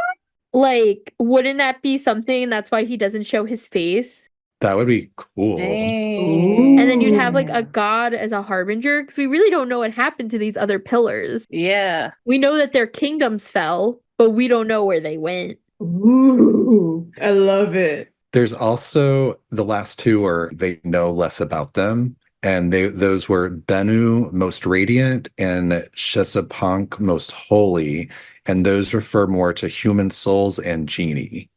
Wouldn't that be something? That's why he doesn't show his face? That would be cool. Dang. And then you'd have a god as a harbinger, because we really don't know what happened to these other pillars. Yeah. We know that their kingdoms fell, but we don't know where they went. Ooh, I love it. There's also the last 2 they know less about them. And those were Bennu, most radiant, and Shesapank, most holy. And those refer more to human souls and genie.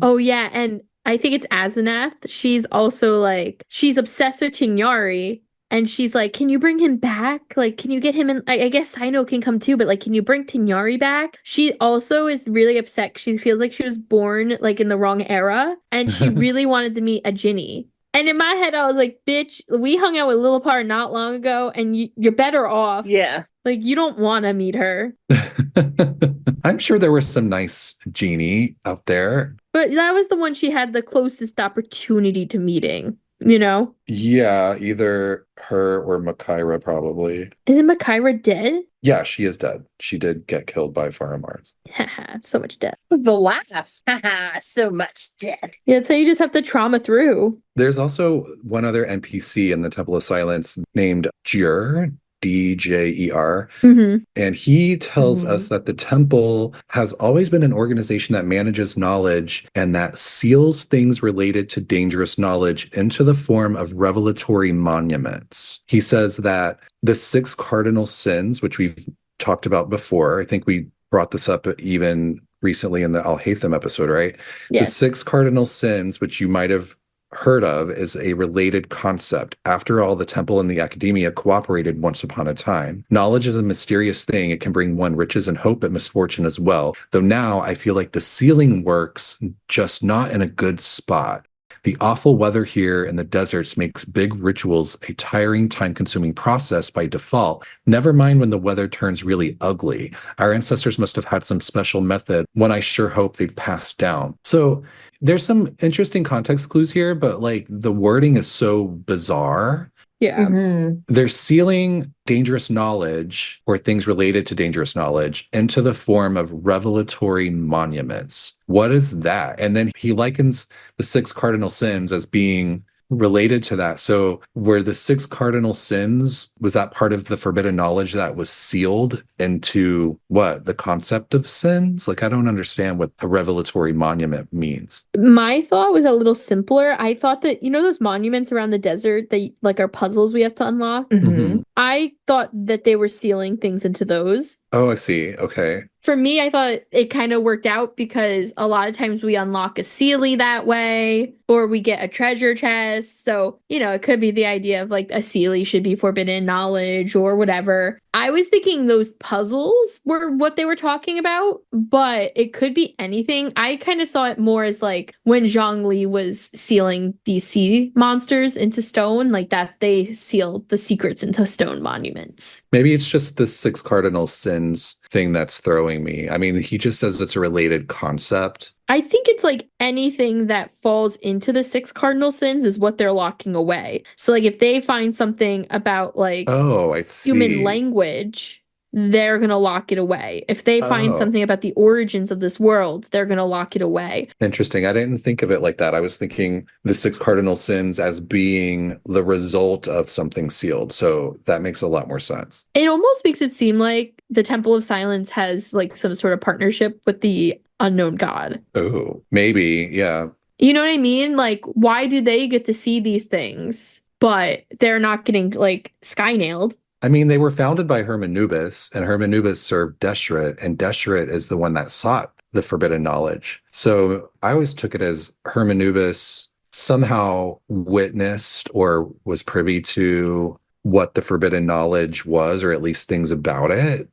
Oh, yeah. And I think it's Asenath. She's also she's obsessed with Tighnari, and she's like, can you bring him back? Can you get him in? I guess Cyno can come too, but can you bring Tighnari back? She also is really upset. She feels like she was born in the wrong era, and she really wanted to meet a Ginny. And in my head, I was like, bitch, we hung out with Lillipar not long ago, and you're better off. Yeah. You don't want to meet her. I'm sure there were some nice genie out there. But that was the one she had the closest opportunity to meeting, Yeah, either her or Makaira, probably. Isn't Makaira dead? Yeah, she is dead. She did get killed by Faramars. Haha, so much death. The laugh. Haha, so much death. Yeah, it's how you just have to trauma through. There's also one other NPC in the Temple of Silence named Djer, Djer. Mm-hmm. And he tells us that the temple has always been an organization that manages knowledge and that seals things related to dangerous knowledge into the form of revelatory monuments. He says that the 6 cardinal sins, which we've talked about before, I think we brought this up even recently in the Al-Haytham episode, right? Yes. The 6 cardinal sins, which you might have heard of, is a related concept. After all, the temple and the academia cooperated once upon a time. Knowledge is a mysterious thing. It can bring one riches and hope, but misfortune as well. Though now I feel like the sealing works, just not in a good spot. The awful weather here in the deserts makes big rituals a tiring, time-consuming process by default. Never mind when the weather turns really ugly. Our ancestors must have had some special method, one I sure hope they've passed down. So there's some interesting context clues here, but the wording is so bizarre. Yeah. They're sealing dangerous knowledge or things related to dangerous knowledge into the form of revelatory monuments. What is that? And then he likens the 6 cardinal sins as being related to that. So were the 6 cardinal sins, was that part of the forbidden knowledge that was sealed into the concept of sins? I don't understand what a revelatory monument means. My thought was a little simpler. I thought that, those monuments around the desert that are puzzles we have to unlock? Mm-hmm. I thought that they were sealing things into those. Oh, I see. Okay. For me, I thought it kind of worked out because a lot of times we unlock a Sealy that way, or we get a treasure chest. So, it could be the idea of like a Sealy should be forbidden knowledge or whatever. I was thinking those puzzles were what they were talking about, but it could be anything. I kind of saw it more as like when Zhongli was sealing these sea monsters into stone, like that they sealed the secrets into stone monuments. Maybe it's just the 6 cardinal sins thing that's throwing me. I mean, he just says it's a related concept. I think it's like anything that falls into the 6 cardinal sins is what they're locking away. So like if they find something about like I see. human language, they're going to lock it away. If they find something about the origins of this world, they're going to lock it away. Interesting. I didn't think of it like that. I was thinking the 6 cardinal sins as being the result of something sealed. So that makes a lot more sense. It almost makes it seem like the Temple of Silence has like some sort of partnership with the unknown god. Oh, maybe. Yeah. You know what I mean? Like, why do they get to see these things, but they're not getting like sky nailed? I mean, they were founded by Hermanubis, and Hermanubis served Deshret, and Deshret is the one that sought the forbidden knowledge. So I always took it as Hermanubis somehow witnessed or was privy to what the forbidden knowledge was, or at least things about it,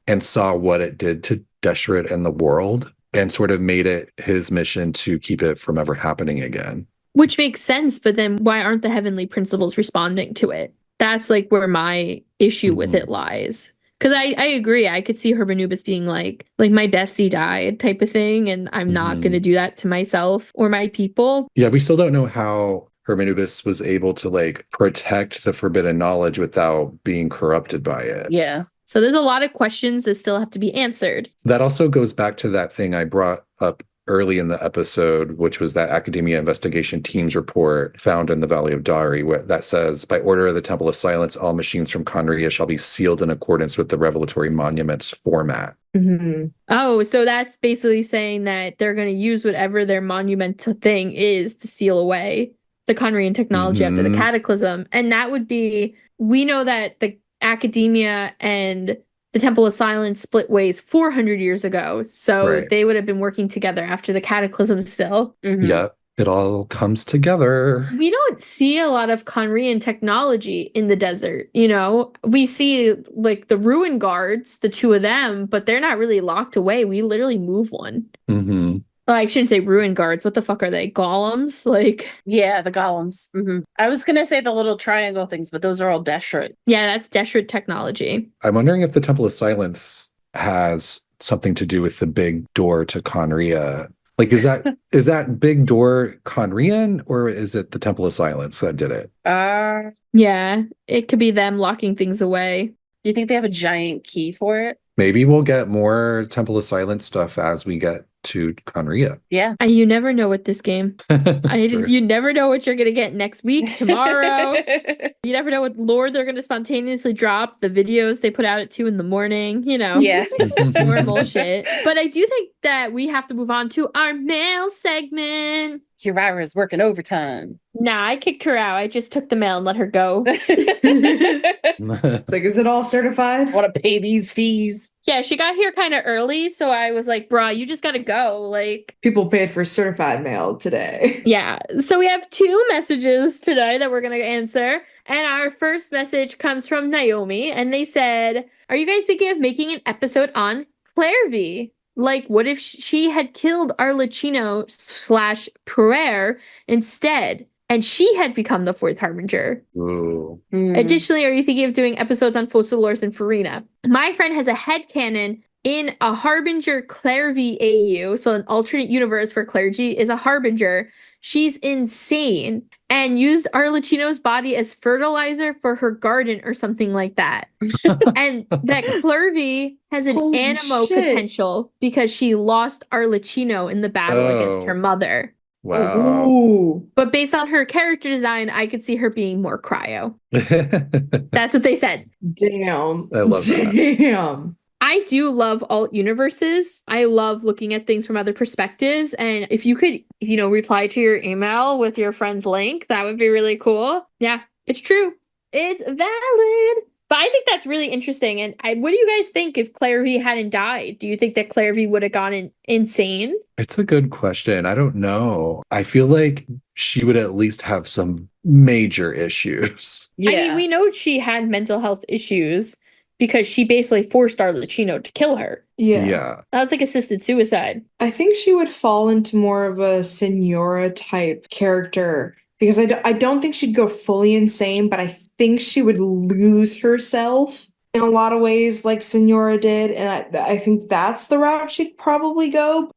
and saw what it did to Deshret and the world, and sort of made it his mission to keep it from ever happening again. Which makes sense, but then why aren't the heavenly principles responding to it? That's like where my issue with it lies. Because I agree. I could see Hermanubis being like my bestie died type of thing, and I'm not going to do that to myself or my people. Yeah, we still don't know how Hermanubis was able to like protect the forbidden knowledge without being corrupted by it. Yeah. So there's a lot of questions that still have to be answered. That also goes back to that thing I brought up early in the episode, which was that Academia Investigation Team's report found in the Valley of Dari, that says, by order of the Temple of Silence, all machines from Khaenri'ah shall be sealed in accordance with the revelatory monuments format. Oh, so that's basically saying that they're going to use whatever their monumental thing is to seal away the Khaenri'ah technology after the cataclysm. And that would be, we know that the Academia and the Temple of Silence split ways 400 years ago. So they would have been working together after the cataclysm still. Yep. It all comes together. We don't see a lot of Khaenri'ah technology in the desert, We see like the ruin guards, the 2 of them, but they're not really locked away. We literally move one. I shouldn't say ruin guards. What the fuck are they? Golems? Yeah, the golems. I was going to say the little triangle things, but those are all Deshret. Yeah, that's Deshret technology. I'm wondering if the Temple of Silence has something to do with the big door to Khaenri'ah. Like, is that big door Khaenri'ah, or is it the Temple of Silence that did it? Yeah, it could be them locking things away. Do you think they have a giant key for it? Maybe we'll get more Temple of Silence stuff as we get to Khaenri'ah. Yeah. You never know with this game. You never know what you're going to get next week, tomorrow. You never know what lore they're going to spontaneously drop, the videos they put out at 2 a.m, Yeah. More bullshit. But I do think that we have to move on to our mail segment. Kirara's working overtime. Nah, I kicked her out. I just took the mail and let her go. It's like, is it all certified? I want to pay these fees. Yeah, she got here kind of early, so I was like, bruh, you just gotta go. Like, people paid for certified mail today. Yeah. So we have 2 messages today that we're gonna answer. And our first message comes from Naomi, and they said, are you guys thinking of making an episode on Clairvy? Like, what if she had killed Arlecchino / instead, and she had become the 4th Harbinger? Ooh. Additionally, are you thinking of doing episodes on Focalors and Farina? My friend has a headcanon in a Harbinger Clairvy AU, so an alternate universe for Clergy is a Harbinger. She's insane and used Arlecchino's body as fertilizer for her garden or something like that. And that Clairvy has an animo potential because she lost Arlecchino in the battle against her mother. Wow. Ooh. But based on her character design, I could see her being more cryo. That's what they said. Damn. I love that. Damn. I do love alt universes. I love looking at things from other perspectives. And if you could, reply to your email with your friend's link, that would be really cool. Yeah, it's true. It's valid. But I think that's really interesting. And what do you guys think if Claire V hadn't died? Do you think that Claire V would have gone insane? It's a good question. I don't know. I feel like she would at least have some major issues. Yeah. I mean, we know she had mental health issues because she basically forced Arlecchino to kill her. Yeah. That was like assisted suicide. I think she would fall into more of a Senora type character because I don't think she'd go fully insane, but I think she would lose herself in a lot of ways like Senora did. And I think that's the route she'd probably go.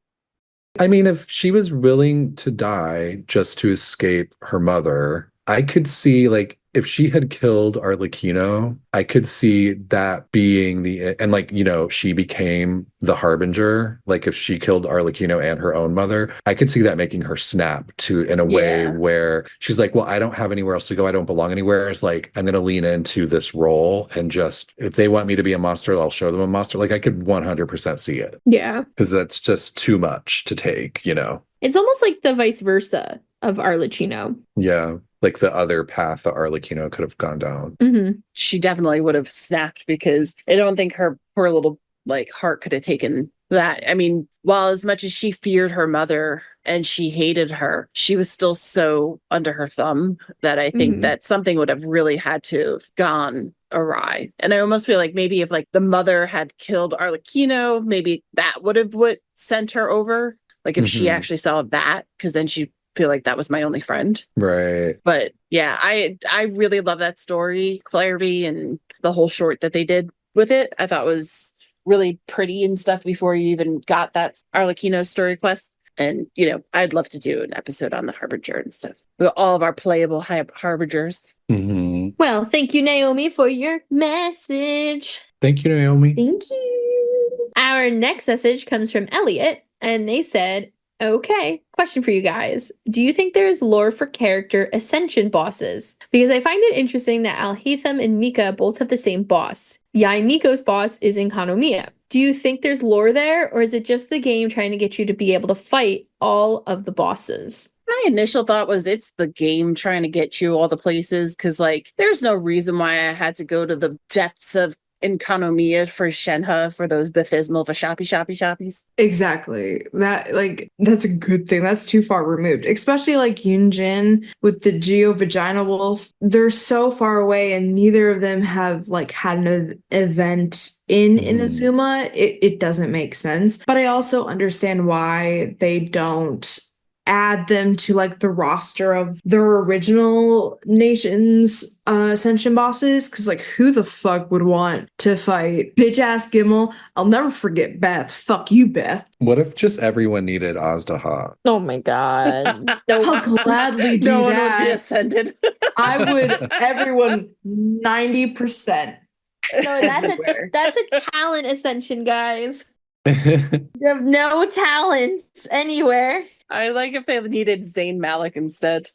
I mean, if she was willing to die just to escape her mother, I could see, like, if she had killed Arlecchino, I could see that being and like, you know, she became the harbinger. Like if she killed Arlecchino and her own mother, I could see that making her snap in a way where she's like, well, I don't have anywhere else to go. I don't belong anywhere. It's like, I'm going to lean into this role and just, if they want me to be a monster, I'll show them a monster. Like I could 100% see it. Yeah. Because that's just too much to take, you know? It's almost like the vice versa of Arlecchino. Yeah. Like the other path that Arlecchino could have gone down. Mm-hmm. She definitely would have snapped because I don't think her poor little like heart could have taken that. I mean, while as much as she feared her mother and she hated her, she was still so under her thumb that I think that something would have really had to have gone awry. And I almost feel like maybe if like the mother had killed Arlecchino, maybe that would have what sent her over. Like if she actually saw that, because then she'd feel like that was my only friend. Right. But yeah, I really love that story, Claire V, and the whole short that they did with it. I thought was really pretty and stuff before you even got that Arlecchino story quest. And, you know, I'd love to do an episode on the Harbinger and stuff. All of our playable Harbingers. Well, thank you, Naomi, for your message. Thank you, Naomi. Thank you. Our next message comes from Elliot, and they said, okay, question for you guys. Do you think there's lore for character ascension bosses? Because I find it interesting that Alhaitham and Mika both have the same boss. Yaimiko's boss is in Kanomiya. Do you think there's lore there, or is it just the game trying to get you to be able to fight all of the bosses? My initial thought was it's the game trying to get you all the places, because like there's no reason why I had to go to the depths of Kanomiya for Shenhe for those Bethismal shoppies. Exactly. That's a good thing. That's too far removed. Especially like Yunjin with the Geo-Vagina Wolf. They're so far away and neither of them have like had an event in Inazuma. It doesn't make sense. But I also understand why they don't add them to like the roster of their original nation's ascension bosses, because like who the fuck would want to fight bitch ass Gimel? I'll never forget Beth. Fuck you, Beth. What if just everyone needed Azdaha? Oh my god. I'll gladly do no one that. would be ascended. I would, everyone 90%. No, that's a talent ascension, guys. You have no talents anywhere. I like if they needed Zayn Malik instead.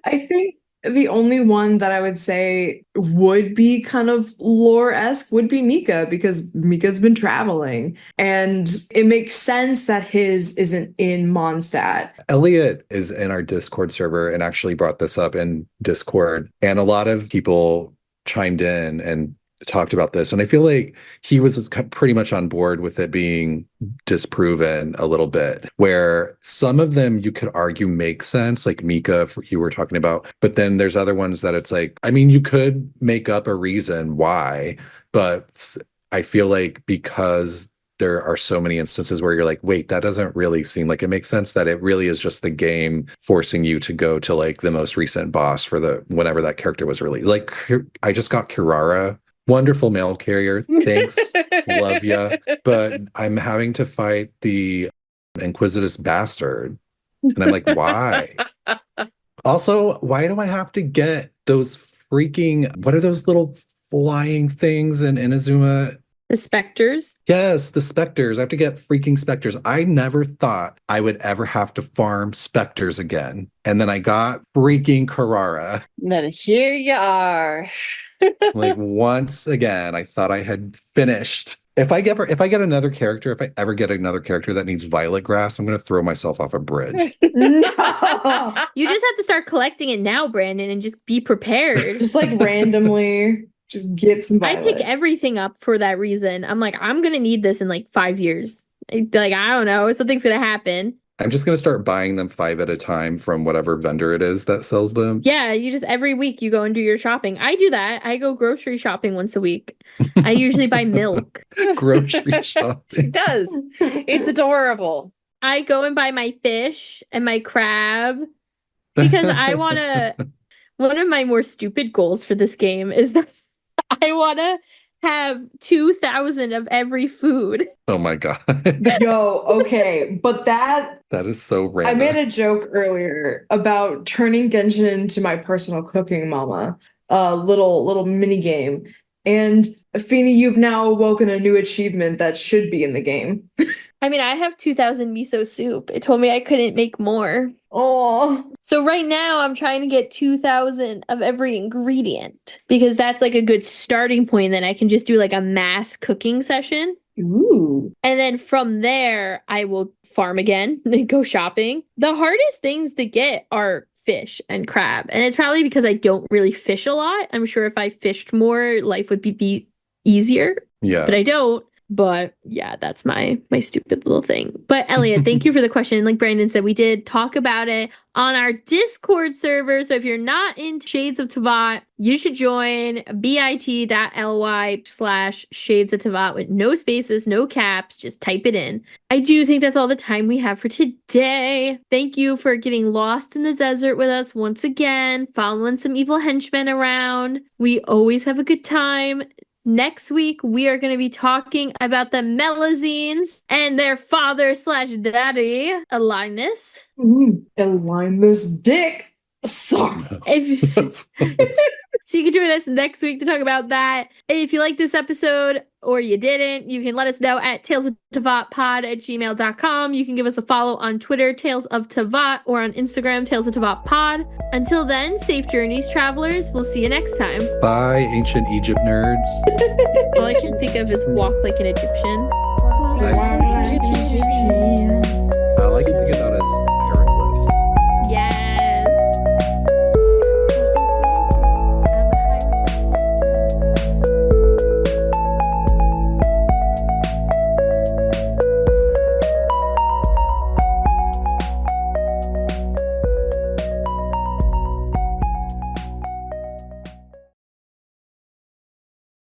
I think the only one that I would say would be kind of lore-esque would be Mika, because Mika's been traveling. And it makes sense that his isn't in Mondstadt. Elliot is in our Discord server and actually brought this up in Discord. And a lot of people chimed in and talked about this, and I feel like he was pretty much on board with it being disproven a little bit, where some of them you could argue make sense, like Mika you were talking about, but then there's other ones that it's like, I mean, you could make up a reason why, but I feel like because there are so many instances where you're like, wait, that doesn't really seem like it makes sense, that it really is just the game forcing you to go to like the most recent boss for whenever that character was released. Like I just got Kirara. Wonderful mail carrier. Thanks. Love ya. But I'm having to fight the Inquisitus bastard. And I'm like, why? Also, why do I have to get those freaking, what are those little flying things in Inazuma? The specters? Yes, the specters. I have to get freaking specters. I never thought I would ever have to farm specters again. And then I got freaking Kirara. And then here you are. Like once again, I thought I had finished If I ever get another character that needs violet grass, I'm gonna throw myself off a bridge. No. You just have to start collecting it now, Brandon, and just be prepared. Just like randomly, just get some I violet. pick everything up for that reason. I'm like, I'm gonna need this in like 5 years. Like, I don't know, something's gonna happen. I'm just gonna start buying them 5 at a time from whatever vendor it is that sells them. Yeah, you just every week you go and do your shopping. I do that. I go grocery shopping once a week. I usually buy milk. Grocery shopping. It does. It's adorable. I go and buy my fish and my crab because I want to. One of my more stupid goals for this game is that I want to have 2,000 of every food. Oh my god. Yo, okay, but that That is so I random. made a joke earlier about turning Genshin into my personal cooking mama, a little mini game. And Feeny, you've now awoken a new achievement that should be in the game. I mean, I have 2,000 miso soup. It told me I couldn't make more. Oh, So right now I'm trying to get 2,000 of every ingredient because that's like a good starting point. Then I can just do like a mass cooking session. ooh. And then from there, I will farm again and go shopping. The hardest things to get are fish and crab. And it's probably because I don't really fish a lot. I'm sure if I fished more, life would be easier, Yeah. but I don't. But yeah, that's my stupid little thing. But Elliot, thank you for the question. Like Brandon said, we did talk about it on our Discord server. So if you're not in Shades of Teyvat, you should join bit.ly/Shades of Teyvat with no spaces, no caps. Just type it in. I do think that's all the time we have for today. Thank you for getting lost in the desert with us once again, following some evil henchmen around. We always have a good time. Next week, we are going to be talking about the Melazines and their father/daddy, Alinus. Align this dick. Sorry. So you can join us next week to talk about that. If you like this episode or you didn't, you can let us know at talesoftevatpod@gmail.com. You can give us a follow on Twitter, Tales of Teyvat, or on Instagram, Tales of Teyvat Pod. Until then, safe journeys, travelers. We'll see you next time. Bye, ancient Egypt nerds. All I can think of is walk like an Egyptian. I like to think about it as hieroglyphs. Yeah.